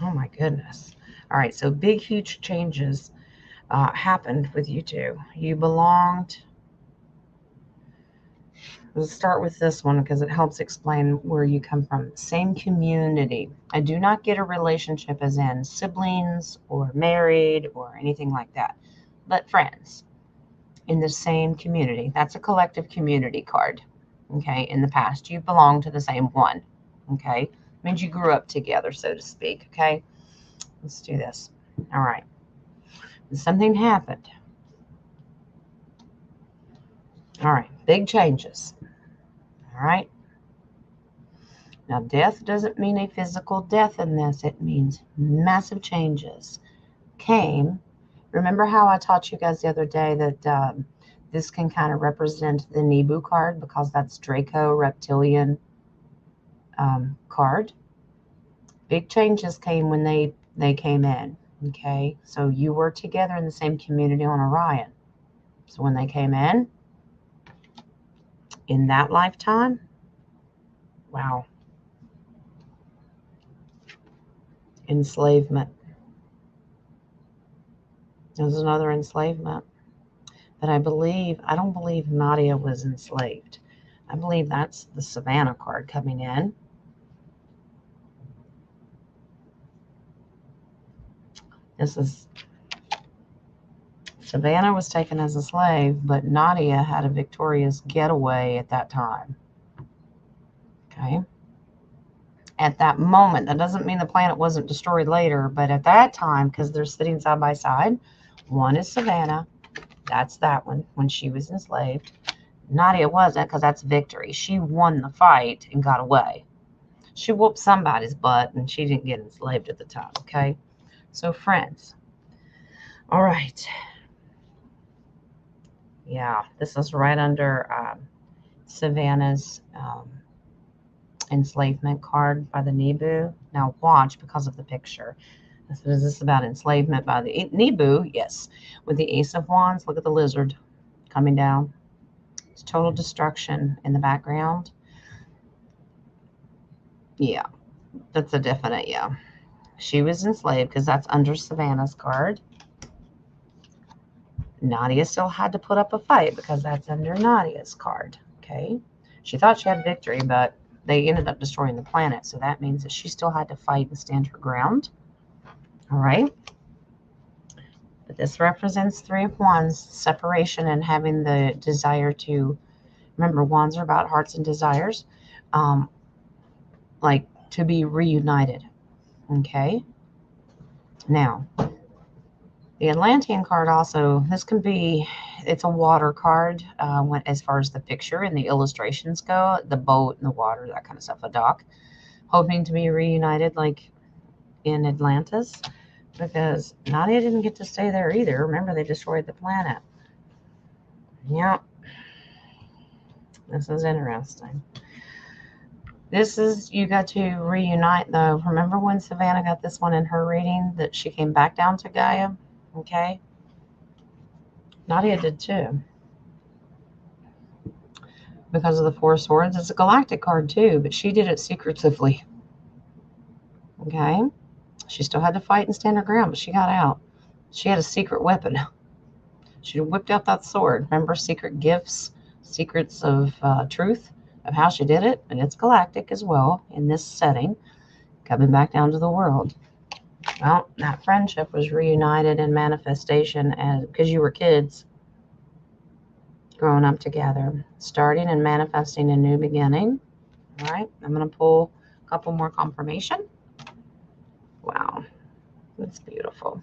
Oh my goodness. All right. So big, huge changes happened with you two. You belonged. Let's start with this one because it helps explain where you come from. Same community. I do not get a relationship as in siblings or married or anything like that, but friends in the same community. That's a collective community card. Okay. In the past, you belong to the same one. Okay. Means you grew up together, so to speak. Okay. Let's do this. All right. Something happened. All right. Big changes. All right. Now, death doesn't mean a physical death in this. It means massive changes came. Remember how I taught you guys the other day that this can kind of represent the Nebu card because that's Draco reptilian card. Big changes came when they came in. Okay. So you were together in the same community on Orion. So when they came in that lifetime, wow. Enslavement. There's another enslavement. But I don't believe Nadia was enslaved. I believe that's the Savannah card coming in. This is Savannah was taken as a slave, but Nadia had a victorious getaway at that time. Okay. At that moment, that doesn't mean the planet wasn't destroyed later, but at that time, because they're sitting side by side, one is Savannah That's that one, when she was enslaved. Nadia wasn't, because that's victory. She won the fight and got away. She whooped somebody's butt, and she didn't get enslaved at the time, okay? So, friends. All right. Yeah, this is right under Savannah's enslavement card by the Nebu. Now, watch, because of the picture. Is this about enslavement by the Nebu? Yes. With the Ace of Wands, look at the lizard coming down. It's total destruction in the background. Yeah, that's a definite yeah. She was enslaved because that's under Savannah's card. Nadia still had to put up a fight because that's under Nadia's card. Okay. She thought she had victory, but they ended up destroying the planet. So that means that she still had to fight and stand her ground. All right. But this represents Three of Wands, separation and having the desire to, remember, wands are about hearts and desires, like to be reunited. Okay. Now, the Atlantean card also, this can be, it's a water card as far as the picture and the illustrations go, the boat and the water, that kind of stuff, a dock, hoping to be reunited like in Atlantis, because Nadia didn't get to stay there either. Remember, they destroyed the planet. Yep. This is interesting. This is, you got to reunite though. Remember when Savannah got this one in her reading, that she came back down to Gaia? Okay. Nadia did too. Because of the Four of Swords. It's a galactic card too, but she did it secretively. Okay. She still had to fight and stand her ground, but she got out. She had a secret weapon. She whipped out that sword. Remember, secret gifts, secrets of truth of how she did it. And it's galactic as well in this setting, coming back down to the world. Well, that friendship was reunited in manifestation because you were kids growing up together, starting and manifesting a new beginning. All right, I'm going to pull a couple more confirmation. Wow, that's beautiful.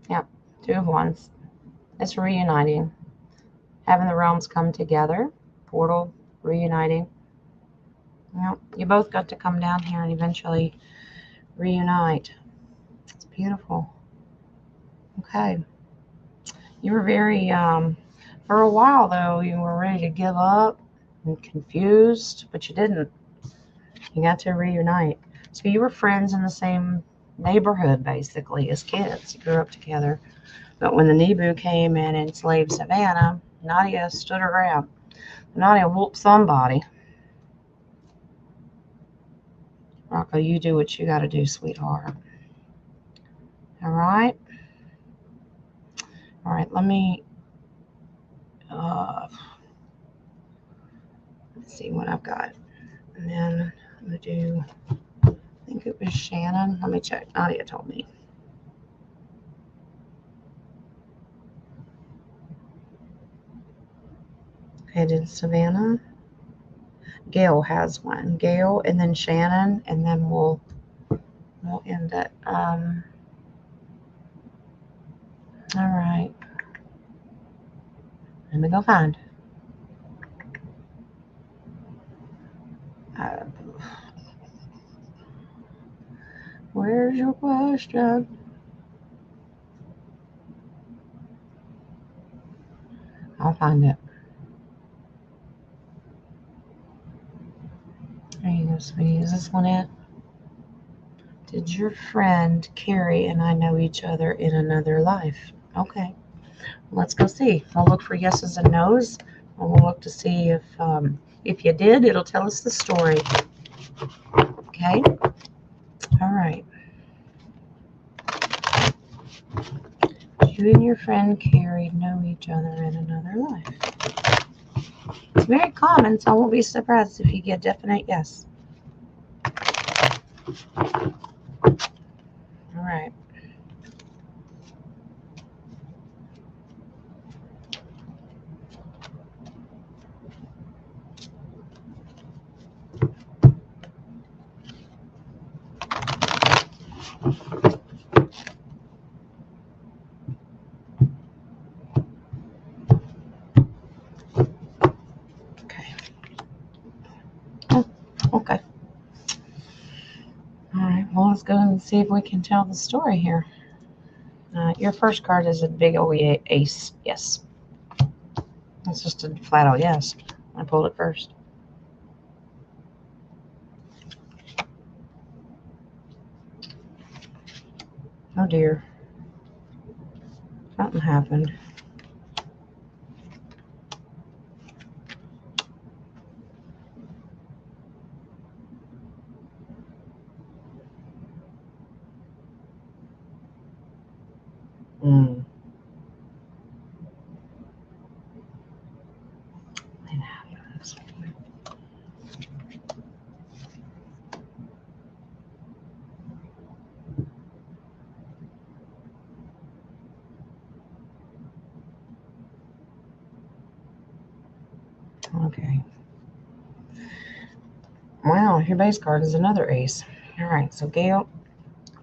Yep, Two of Wands. It's reuniting, having the realms come together, portal reuniting. Yep, you both got to come down here and eventually reunite. It's beautiful. Okay. You were very, for a while though, you were ready to give up and confused, but you didn't. You got to reunite. So you were friends in the same neighborhood, basically, as kids. You grew up together. But when the Nebu came and enslaved Savannah, Nadia stood her ground. Nadia whooped somebody. Rocco, you do what you got to do, sweetheart. All right? All right, let me... let's see what I've got. And then I'm going to do... I think it was Shannon. Let me check. Nadia told me. Okay, did Savannah? Gail has one. Gail and then Shannon, and then we'll end it. All right. Let me go find. Where's your question? I'll find it. There you go, sweetie. Is this one it? Did your friend Carrie and I know each other in another life? Okay. Let's go see. We'll look for yeses and nos. And we'll look to see if you did, it'll tell us the story. Okay? All right. You and your friend Carrie know each other in another life. It's very common, so I won't be surprised if you get definite yes. All right. let's go and see if we can tell the story here. Your first card is a big old ace. Yes. It's just a flat out yes. I pulled it first. Oh dear. Something happened. It happens. Okay. Wow, your base card is another ace. All right, so Gail,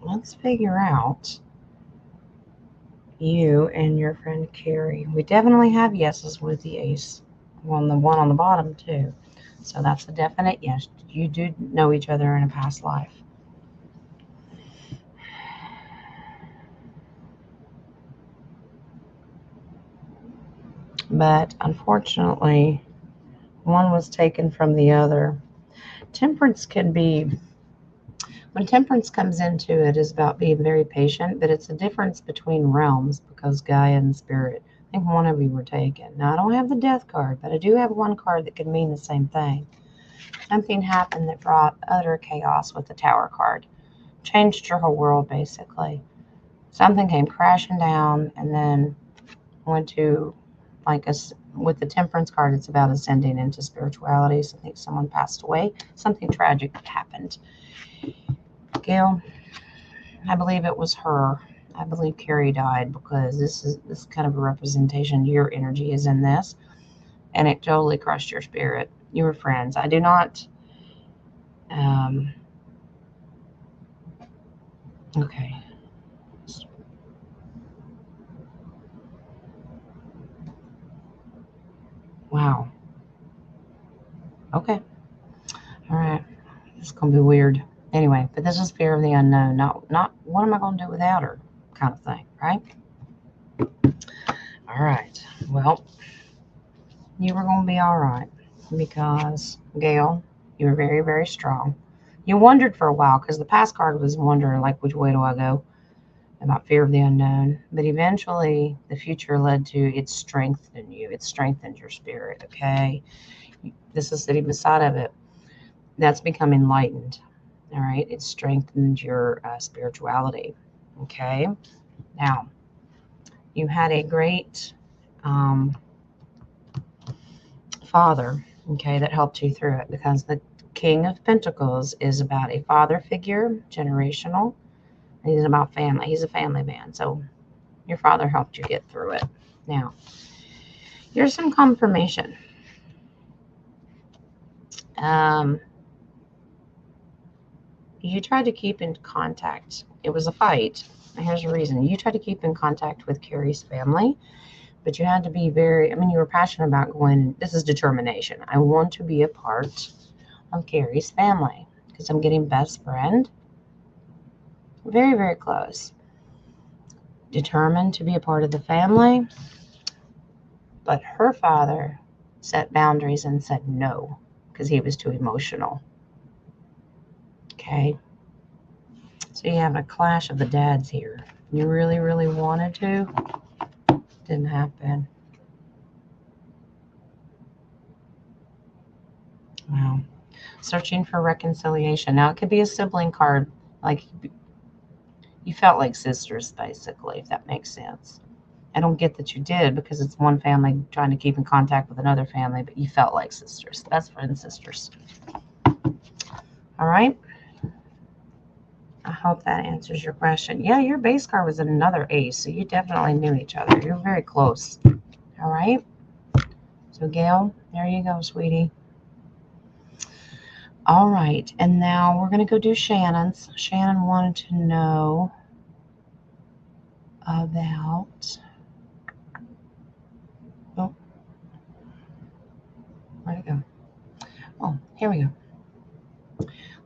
let's figure out you and your friend Carrie. We definitely have yeses with the ace. Well, the one on the bottom too. So that's a definite yes. You do know each other in a past life. But unfortunately, one was taken from the other. Temperance can be, when temperance comes into it, is about being very patient, but it's a difference between realms because Gaia and Spirit. I think one of you were taken. Now, I don't have the death card, but I do have one card that could mean the same thing. Something happened that brought utter chaos with the Tower card. Changed your whole world, basically. Something came crashing down and then went to, with the Temperance card, it's about ascending into spirituality. So I think someone passed away. Something tragic happened. Gail, I believe it was her. I believe Carrie died because this is kind of a representation. Your energy is in this, and it totally crushed your spirit. You were friends. I do not. Okay. Wow. Okay. All right. This is gonna be weird. Anyway, but this is fear of the unknown. Not what am I gonna do without her, kind of thing, right? All right. Well, you were gonna be all right because Gail, you were very, very strong. You wondered for a while because the past card was wondering, like, which way do I go, about fear of the unknown. But eventually, the future led to it strengthened you. It strengthened your spirit. Okay, this is sitting beside of it. That's become enlightened. All right, it strengthened your spirituality. Okay, now you had a great father. Okay, that helped you through it because the King of Pentacles is about a father figure, generational. He's about family. He's a family man. So your father helped you get through it. Now, here's some confirmation. You tried to keep in contact. It was a fight. Here's the reason. You tried to keep in contact with Carrie's family, but you had to be very, you were passionate about going, this is determination. I want to be a part of Carrie's family because I'm getting best friend. Very, very close. Determined to be a part of the family. But her father set boundaries and said no because he was too emotional. Okay. So you have a clash of the dads here. You really, really wanted to. Didn't happen. Wow. Searching for reconciliation. Now, it could be a sibling card. Like, you felt like sisters, basically, if that makes sense. I don't get that you did because it's one family trying to keep in contact with another family, but you felt like sisters. Best friend sisters. All right. I hope that answers your question. Yeah, your base card was another ace, so you definitely knew each other. You're very close. All right. So, Gail, there you go, sweetie. All right, and now we're going to go do Shannon's. Shannon wanted to know about, oh, where'd it go? Oh, here we go.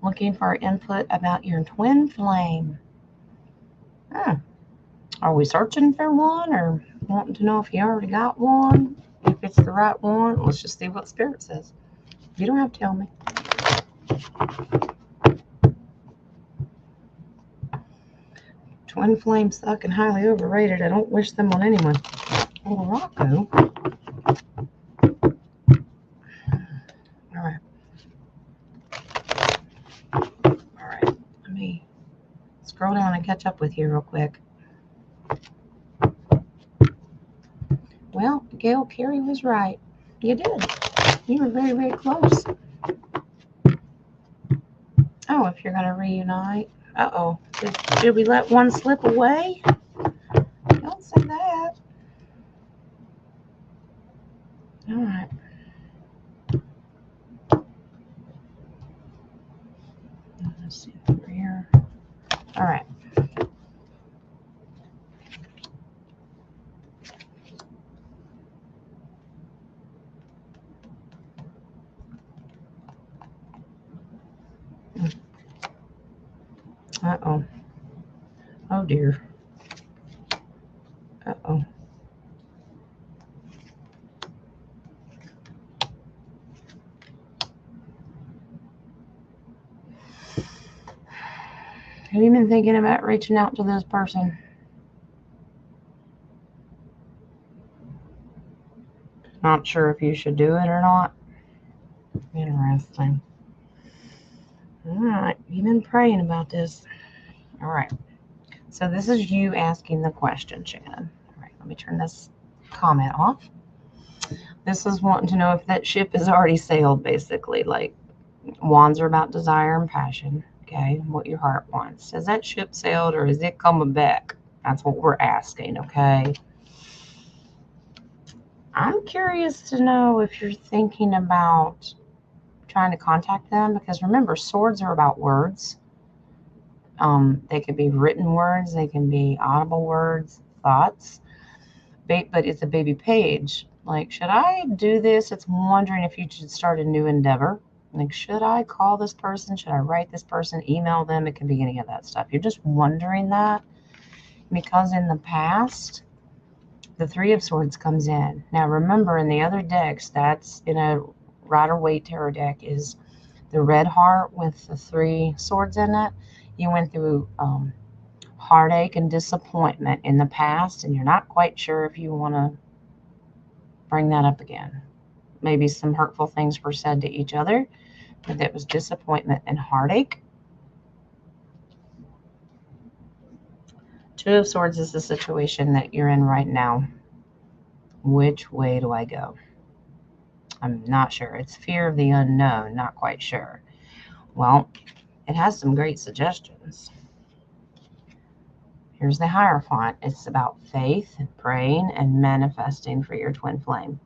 looking for input about your twin flame. Are we searching for one or wanting to know if you already got one? If it's the right one, let's just see what Spirit says. You don't have to tell me. Twin flames suck and highly overrated. I don't wish them on anyone. Oh, Rocco. All right. Let me scroll down and catch up with you real quick. Well, Gail Carey was right. You did. You were very, very close. Oh, if you're going to reunite. Uh-oh. Did we let one slip away? Don't say that. All right. Let's see over here. All right. Uh-oh. Oh, dear. Uh-oh. Have you been thinking about reaching out to this person? Not sure if you should do it or not. Interesting. All right. You've been praying about this. All right. So this is you asking the question, Shannon. All right. Let me turn this comment off. This is wanting to know if that ship is already sailed, basically. Like, wands are about desire and passion. Okay. What your heart wants. Has that ship sailed or is it coming back? That's what we're asking. Okay. I'm curious to know if you're thinking about trying to contact them, because remember, swords are about words. They could be written words, they can be audible words, thoughts, but it's a baby page. Like, should I do this? It's wondering if you should start a new endeavor. Like, should I call this person? Should I write this person, email them? It can be any of that stuff. You're just wondering that because in the past, the Three of Swords comes in. Now, remember, in the other decks, that's in a Rider-Waite tarot deck, is the red heart with the 3 swords in it. You went through heartache and disappointment in the past, and you're not quite sure if you want to bring that up again. Maybe some hurtful things were said to each other, but that was disappointment and heartache. 2 of Swords is the situation that you're in right now. Which way do I go? I'm not sure. It's fear of the unknown, not quite sure. Well, it has some great suggestions. Here's the Hierophant. It's about faith, praying, and manifesting for your twin flame.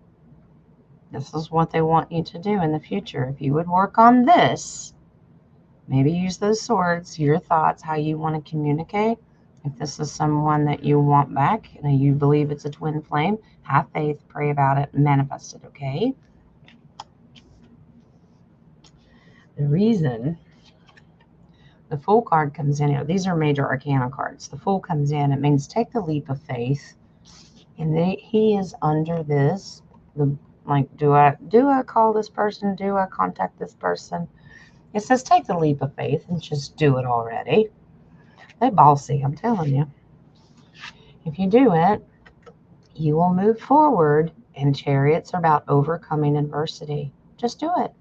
This is what they want you to do in the future. If you would work on this, maybe use those swords, your thoughts, how you want to communicate. If this is someone that you want back and you believe it's a twin flame, have faith, pray about it, manifest it, okay? The reason the Fool card comes in, these are major arcana cards. The Fool comes in, it means take the leap of faith. And he is under this, like, do I call this person? Do I contact this person? It says take the leap of faith and just do it already. They're ballsy, I'm telling you. If you do it, you will move forward, and chariots are about overcoming adversity. Just do it.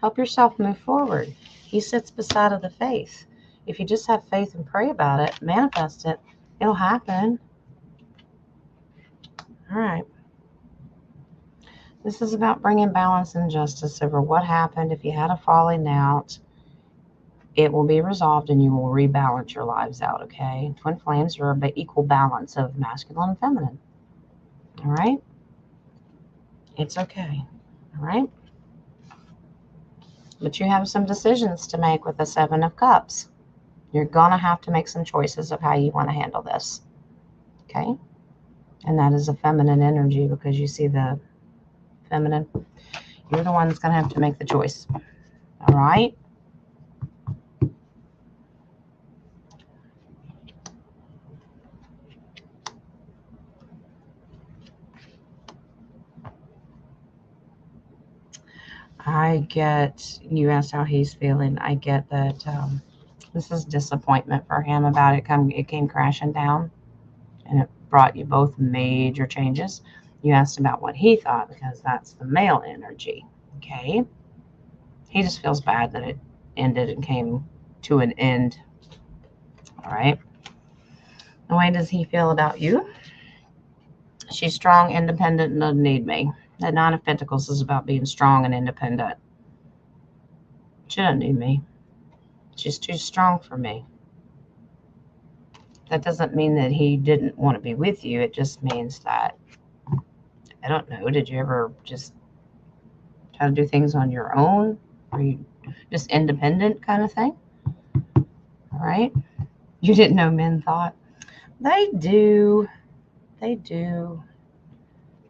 Help yourself move forward. He sits beside of the faith. If you just have faith and pray about it, manifest it, it'll happen. All right. This is about bringing balance and justice over what happened. If you had a falling out, it will be resolved and you will rebalance your lives out, okay? Twin flames are an equal balance of masculine and feminine. All right? It's okay. All right? But you have some decisions to make with the 7 of Cups. You're going to have to make some choices of how you want to handle this. Okay? And that is a feminine energy because you see the feminine. You're the one that's going to have to make the choice. All right? I get, you asked how he's feeling. I get that this is disappointment for him about it. It came crashing down, and it brought you both major changes. You asked about what he thought because that's the male energy. Okay. He just feels bad that it ended and came to an end. All right. The way does he feel about you? She's strong, independent, and doesn't need me. The Nine of Pentacles is about being strong and independent. She doesn't need me. She's too strong for me. That doesn't mean that he didn't want to be with you. It just means that, I don't know, did you ever just try to do things on your own? Are you just independent kind of thing? All right. You didn't know men thought. They do. They do.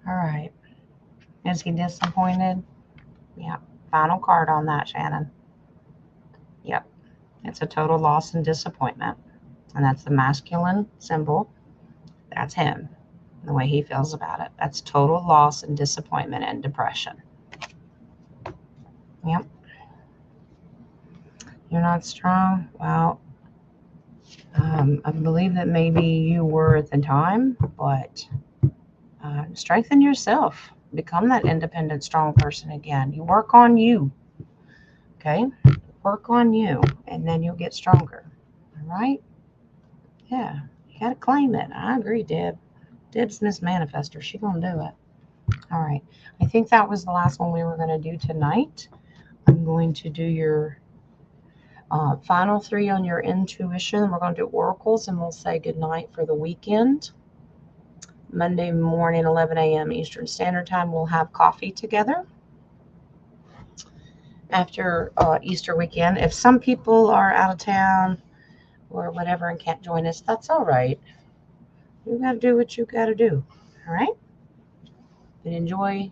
All right. Is he disappointed? Yeah. Final card on that, Shannon. Yep. It's a total loss and disappointment. And that's the masculine symbol. That's him. The way he feels about it. That's total loss and disappointment and depression. Yep. You're not strong? Well, I believe that maybe you were at the time, but strengthen yourself. Become that independent, strong person again. You work on you. Okay? Work on you, and then you'll get stronger. All right? Yeah. You got to claim it. I agree, Deb. Deb's Miss Manifester. She's going to do it. All right. I think that was the last one we were going to do tonight. I'm going to do your final three on your intuition. We're going to do oracles, and we'll say goodnight for the weekend. Monday morning, 11 a.m. Eastern Standard Time, we'll have coffee together after Easter weekend. If some people are out of town or whatever and can't join us, that's all right. You got to do what you got to do. All right? But enjoy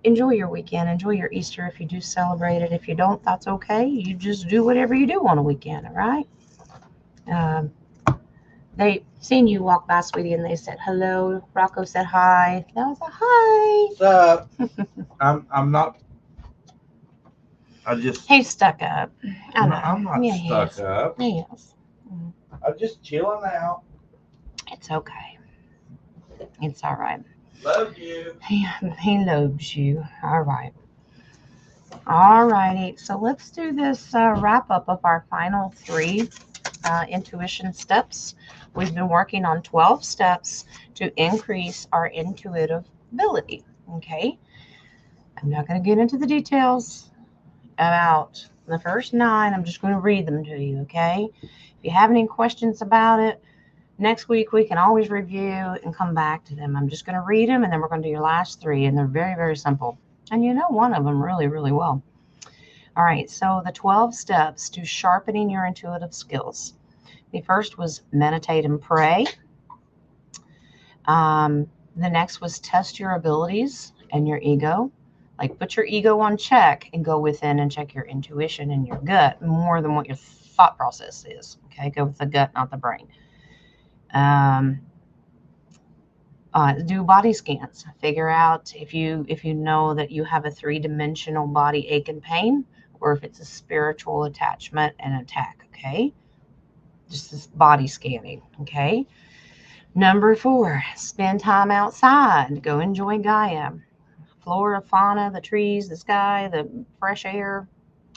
your weekend. Enjoy your Easter if you do celebrate it. If you don't, that's okay. You just do whatever you do on a weekend, all right? They seen you walk by, sweetie, and they said hello. Rocco said hi. That was a hi. What's up? I'm not. I just. He's stuck up. I know. I'm not stuck up. He is. I'm just chilling out. It's okay. It's all right. Love you. He loves you. All right. All righty. So let's do this wrap up of our final three intuition steps. We've been working on 12 steps to increase our intuitive ability. Okay. I'm not going to get into the details about the first 9. I'm just going to read them to you. Okay. If you have any questions about it, next week we can always review and come back to them. I'm just going to read them, and then we're going to do your last 3, and they're very, very simple. And you know one of them really, really well. All right. So the 12 steps to sharpening your intuitive skills. The first was meditate and pray. The next was test your abilities and your ego. Like put your ego on check and go within and check your intuition and your gut more than what your thought process is. Okay, go with the gut, not the brain. Do body scans. Figure out if you know that you have a 3-dimensional body ache and pain, or if it's a spiritual attachment and attack. Okay. Just this body scanning, okay? Number 4, spend time outside. Go enjoy Gaia. Flora, fauna, the trees, the sky, the fresh air.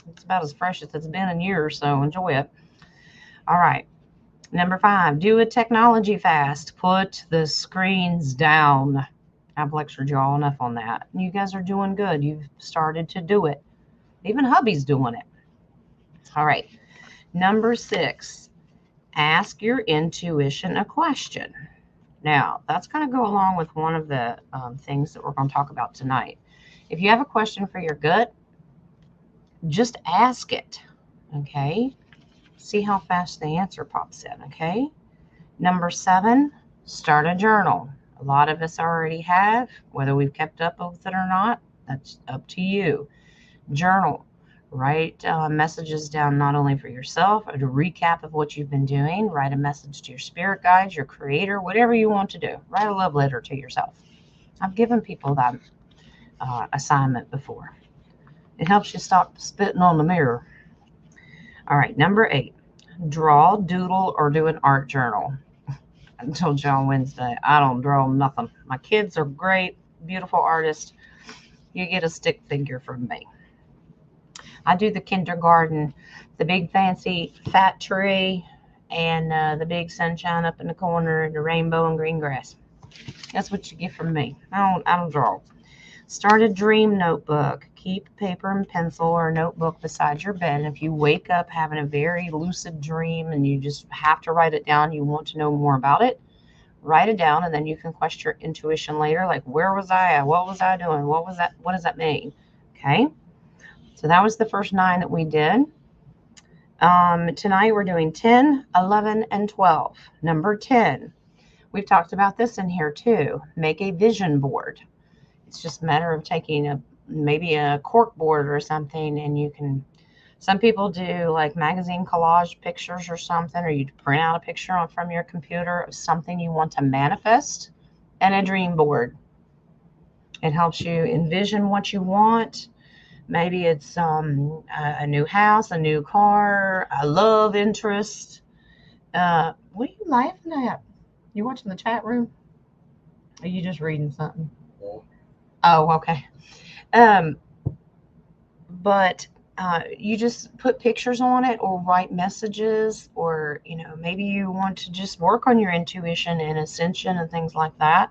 It's about as fresh as it's been in years, so enjoy it. All right. Number 5, do a technology fast. Put the screens down. I've lectured y'all enough on that. You guys are doing good. You've started to do it. Even hubby's doing it. All right. Number 6, ask your intuition a question. Now, that's going to go along with one of the things that we're going to talk about tonight. If you have a question for your gut, just ask it, okay? See how fast the answer pops in, okay? Number 7, start a journal. A lot of us already have. Whether we've kept up with it or not, that's up to you. Journal. Write messages down not only for yourself, but a recap of what you've been doing. Write a message to your spirit guides, your creator, whatever you want to do. Write a love letter to yourself. I've given people that assignment before. It helps you stop spitting on the mirror. All right, number 8. Draw, doodle, or do an art journal. I told you on Wednesday, I don't draw nothing. My kids are great, beautiful artists. You get a stick figure from me. I do the kindergarten, the big fancy fat tree, and the big sunshine up in the corner, and the rainbow and green grass. That's what you get from me. I don't draw. Start a dream notebook. Keep paper and pencil or a notebook beside your bed. And if you wake up having a very lucid dream and you just have to write it down, you want to know more about it, write it down, and then you can question your intuition later, like, where was I at? What was I doing? What was that? What does that mean? Okay. So that was the first 9 that we did. Tonight we're doing 10, 11, and 12. Number 10. We've talked about this in here too. Make a vision board. It's just a matter of taking maybe a cork board or something, and you can, some people do like magazine collage pictures or something, or you print out a picture from your computer of something you want to manifest, and a dream board. It helps you envision what you want. Maybe it's a new house, a new car, a love interest. What are you laughing at? You watching the chat room? Or are you just reading something? Oh, okay. But you just put pictures on it or write messages, or, maybe you want to just work on your intuition and ascension and things like that.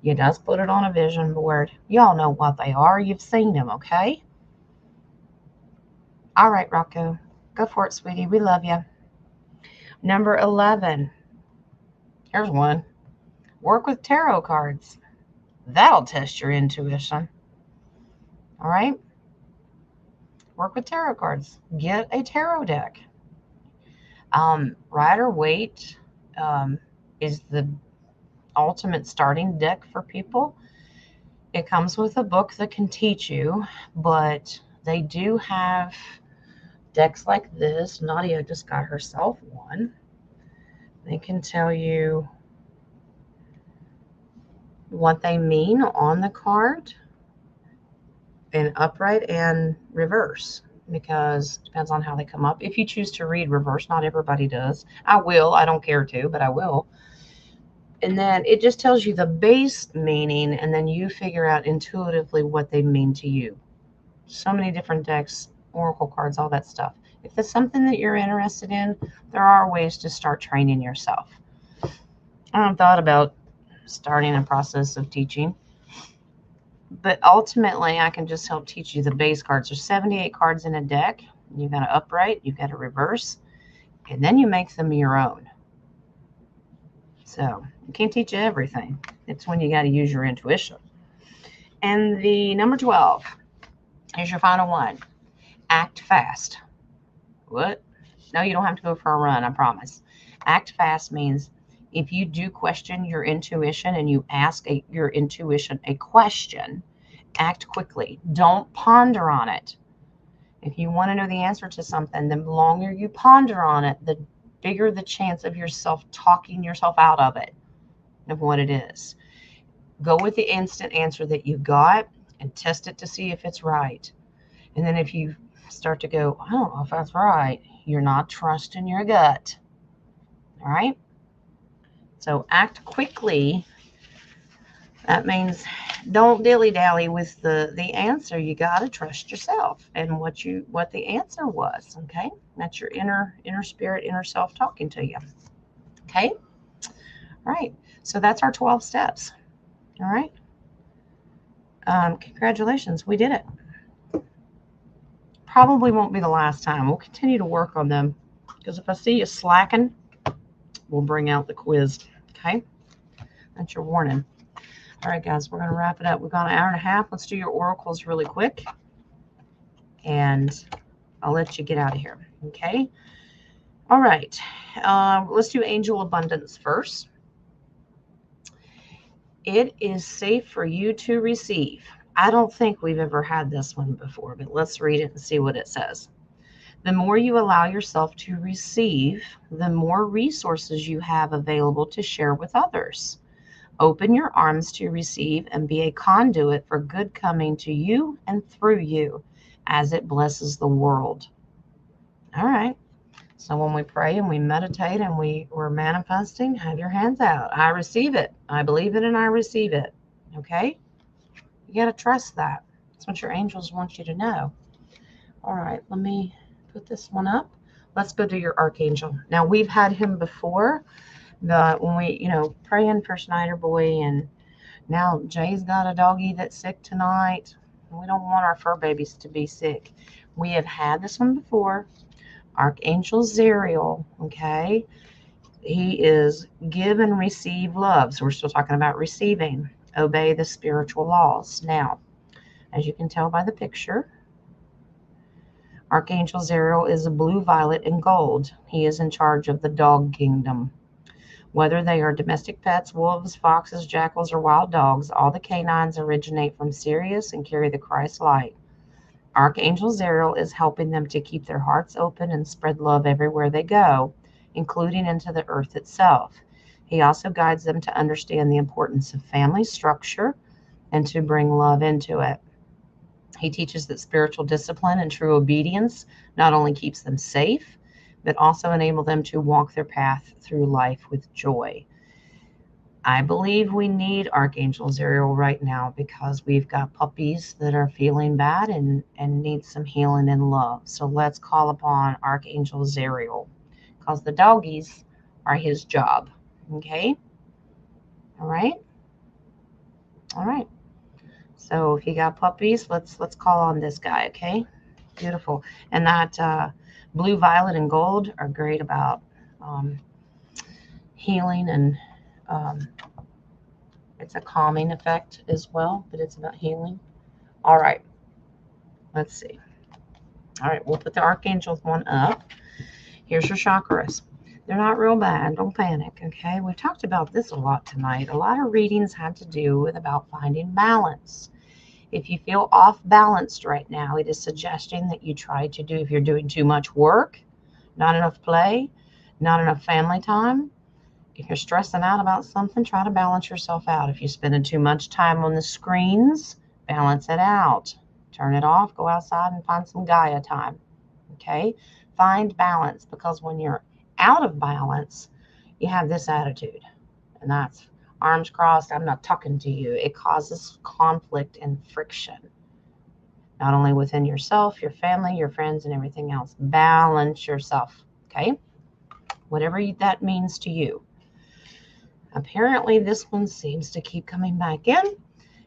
You just put it on a vision board. Y'all know what they are. You've seen them, okay? All right, Rocco. Go for it, sweetie. We love you. Number 11. Here's one. Work with tarot cards. That'll test your intuition. All right? Work with tarot cards. Get a tarot deck. Rider-Waite is the ultimate starting deck for people. It comes with a book that can teach you, but they do have decks like this. Nadia just got herself one. They can tell you what they mean on the card in upright and reverse, because it depends on how they come up. If you choose to read reverse, not everybody does. I will. I don't care to, but I will. And then it just tells you the base meaning, and then you figure out intuitively what they mean to you. So many different decks, oracle cards, all that stuff. If it's something that you're interested in, there are ways to start training yourself. I haven't thought about starting a process of teaching, but ultimately I can just help teach you the base cards. There's 78 cards in a deck. You've got an upright, you've got a reverse, and then you make them your own. So you can't teach you everything. It's when you got to use your intuition. And the number 12 is your final one. Act fast. What? No, you don't have to go for a run, I promise. Act fast means if you do question your intuition and you ask your intuition a question, act quickly. Don't ponder on it. If you want to know the answer to something, the longer you ponder on it, the bigger the chance of yourself talking yourself out of it, of what it is. Go with the instant answer that you got and test it to see if it's right. And then if you start to go, I don't know if that's right, you're not trusting your gut. All right? So act quickly. That means don't dilly-dally with the answer. You got to trust yourself and what the answer was, okay? That's your inner spirit, inner self talking to you. Okay? All right. So that's our 12 steps. All right? Congratulations. We did it. Probably won't be the last time. We'll continue to work on them, because if I see you slacking, we'll bring out the quiz. Okay? That's your warning. All right, guys, we're going to wrap it up. We've got an hour and a half. Let's do your oracles really quick, and I'll let you get out of here. Okay? All right. Let's do angel abundance first. It is safe for you to receive. I don't think we've ever had this one before, but let's read it and see what it says. The more you allow yourself to receive, the more resources you have available to share with others. Open your arms to receive and be a conduit for good coming to you and through you. as it blesses the world. All right. So when we pray and we meditate and we're manifesting, have your hands out. I receive it. I believe it and I receive it. Okay? You got to trust that. That's what your angels want you to know. All right, let me put this one up. Let's go to your archangel. Now, we've had him before when we, praying for Schneider Boy, and now Jay's got a doggy that's sick tonight. We don't want our fur babies to be sick. We have had this one before. Archangel Zerial, okay? He is give and receive love. So we're still talking about receiving. Obey the spiritual laws. Now, as you can tell by the picture, Archangel Zerial is a blue, violet, and gold. He is in charge of the dog kingdom. Whether they are domestic pets, wolves, foxes, jackals, or wild dogs, all the canines originate from Sirius and carry the Christ light. Archangel Zerial is helping them to keep their hearts open and spread love everywhere they go, including into the earth itself. He also guides them to understand the importance of family structure and to bring love into it. He teaches that spiritual discipline and true obedience not only keeps them safe, but also enable them to walk their path through life with joy. I believe we need Archangel Zerial right now because we've got puppies that are feeling bad and need some healing and love. So let's call upon Archangel Zerial because the doggies are his job. Okay? All right? All right. So if you got puppies, let's call on this guy, okay? Beautiful. And that blue, violet, and gold are great about healing, and it's a calming effect as well, but it's about healing. All right. Let's see. All right, we'll put the Archangel one up. Here's your chakras. They're not real bad. Don't panic, okay? We talked about this a lot tonight. A lot of readings had to do with about finding balance. If you feel off balanced right now, it is suggesting that you try to do, if you're doing too much work, not enough play, not enough family time, if you're stressing out about something, try to balance yourself out. If you're spending too much time on the screens, balance it out. Turn it off, go outside and find some Gaia time, okay? Find balance, because when you're out of balance, you have this attitude, and that's arms crossed, I'm not talking to you. It causes conflict and friction, not only within yourself, your family, your friends, and everything else. Balance yourself, okay? Whatever that means to you. Apparently, this one seems to keep coming back in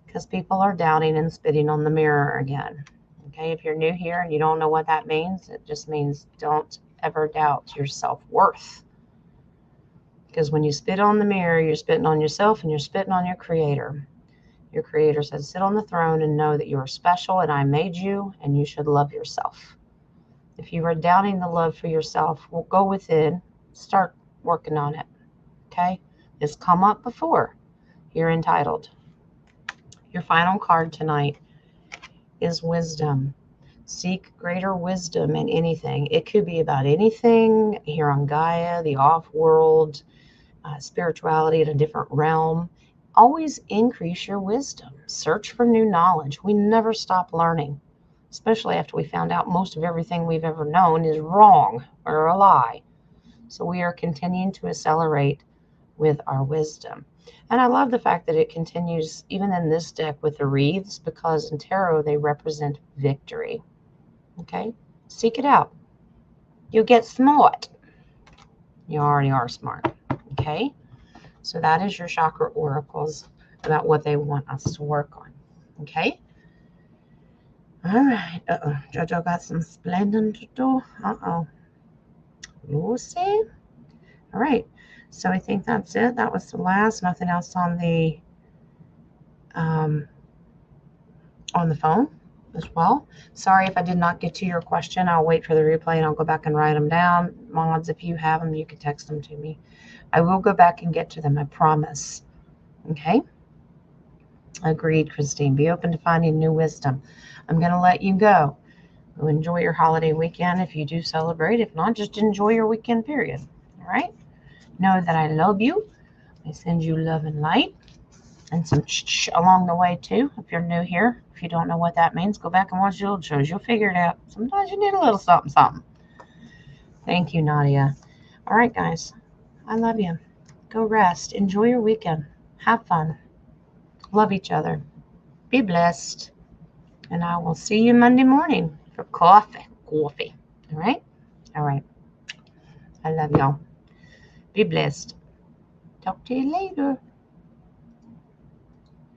because people are doubting and spitting on the mirror again. Okay, if you're new here and you don't know what that means, it just means don't ever doubt your self-worth. Because when you spit on the mirror, you're spitting on yourself and you're spitting on your Creator. Your Creator says, sit on the throne and know that you are special and I made you and you should love yourself. If you are doubting the love for yourself, well, go within, start working on it. Okay? It's come up before. You're entitled. Your final card tonight is wisdom. Seek greater wisdom in anything. It could be about anything here on Gaia, the off-world, spirituality in a different realm. Always increase your wisdom. Search for new knowledge. We never stop learning, especially after we found out most of everything we've ever known is wrong or a lie. So we are continuing to accelerate with our wisdom. And I love the fact that it continues even in this deck with the wreaths, because in tarot they represent victory. Okay? Seek it out. You'll get smart. You already are smart. Okay? So that is your chakra oracles about what they want us to work on. Okay? All right. Uh-oh. Jojo got some splendid to do. Uh-oh. Lucy? All right. So I think that's it. That was the last. Nothing else on the phone as well. Sorry if I did not get to your question. I'll wait for the replay and I'll go back and write them down. Mods, if you have them, you can text them to me. I will go back and get to them, I promise. Okay? Agreed, Christine. Be open to finding new wisdom. I'm going to let you go. Enjoy your holiday weekend if you do celebrate. If not, just enjoy your weekend period. All right? Know that I love you. I send you love and light, and some along the way too. If you're new here, If you don't know what that means, go back and watch the old shows. You'll figure it out. Sometimes you need a little something, something. Thank you, Nadia. All right, guys. I love you. Go rest. Enjoy your weekend. Have fun. Love each other. Be blessed. And I will see you Monday morning for coffee. Coffee. All right? All right. I love y'all. Be blessed. Talk to you later.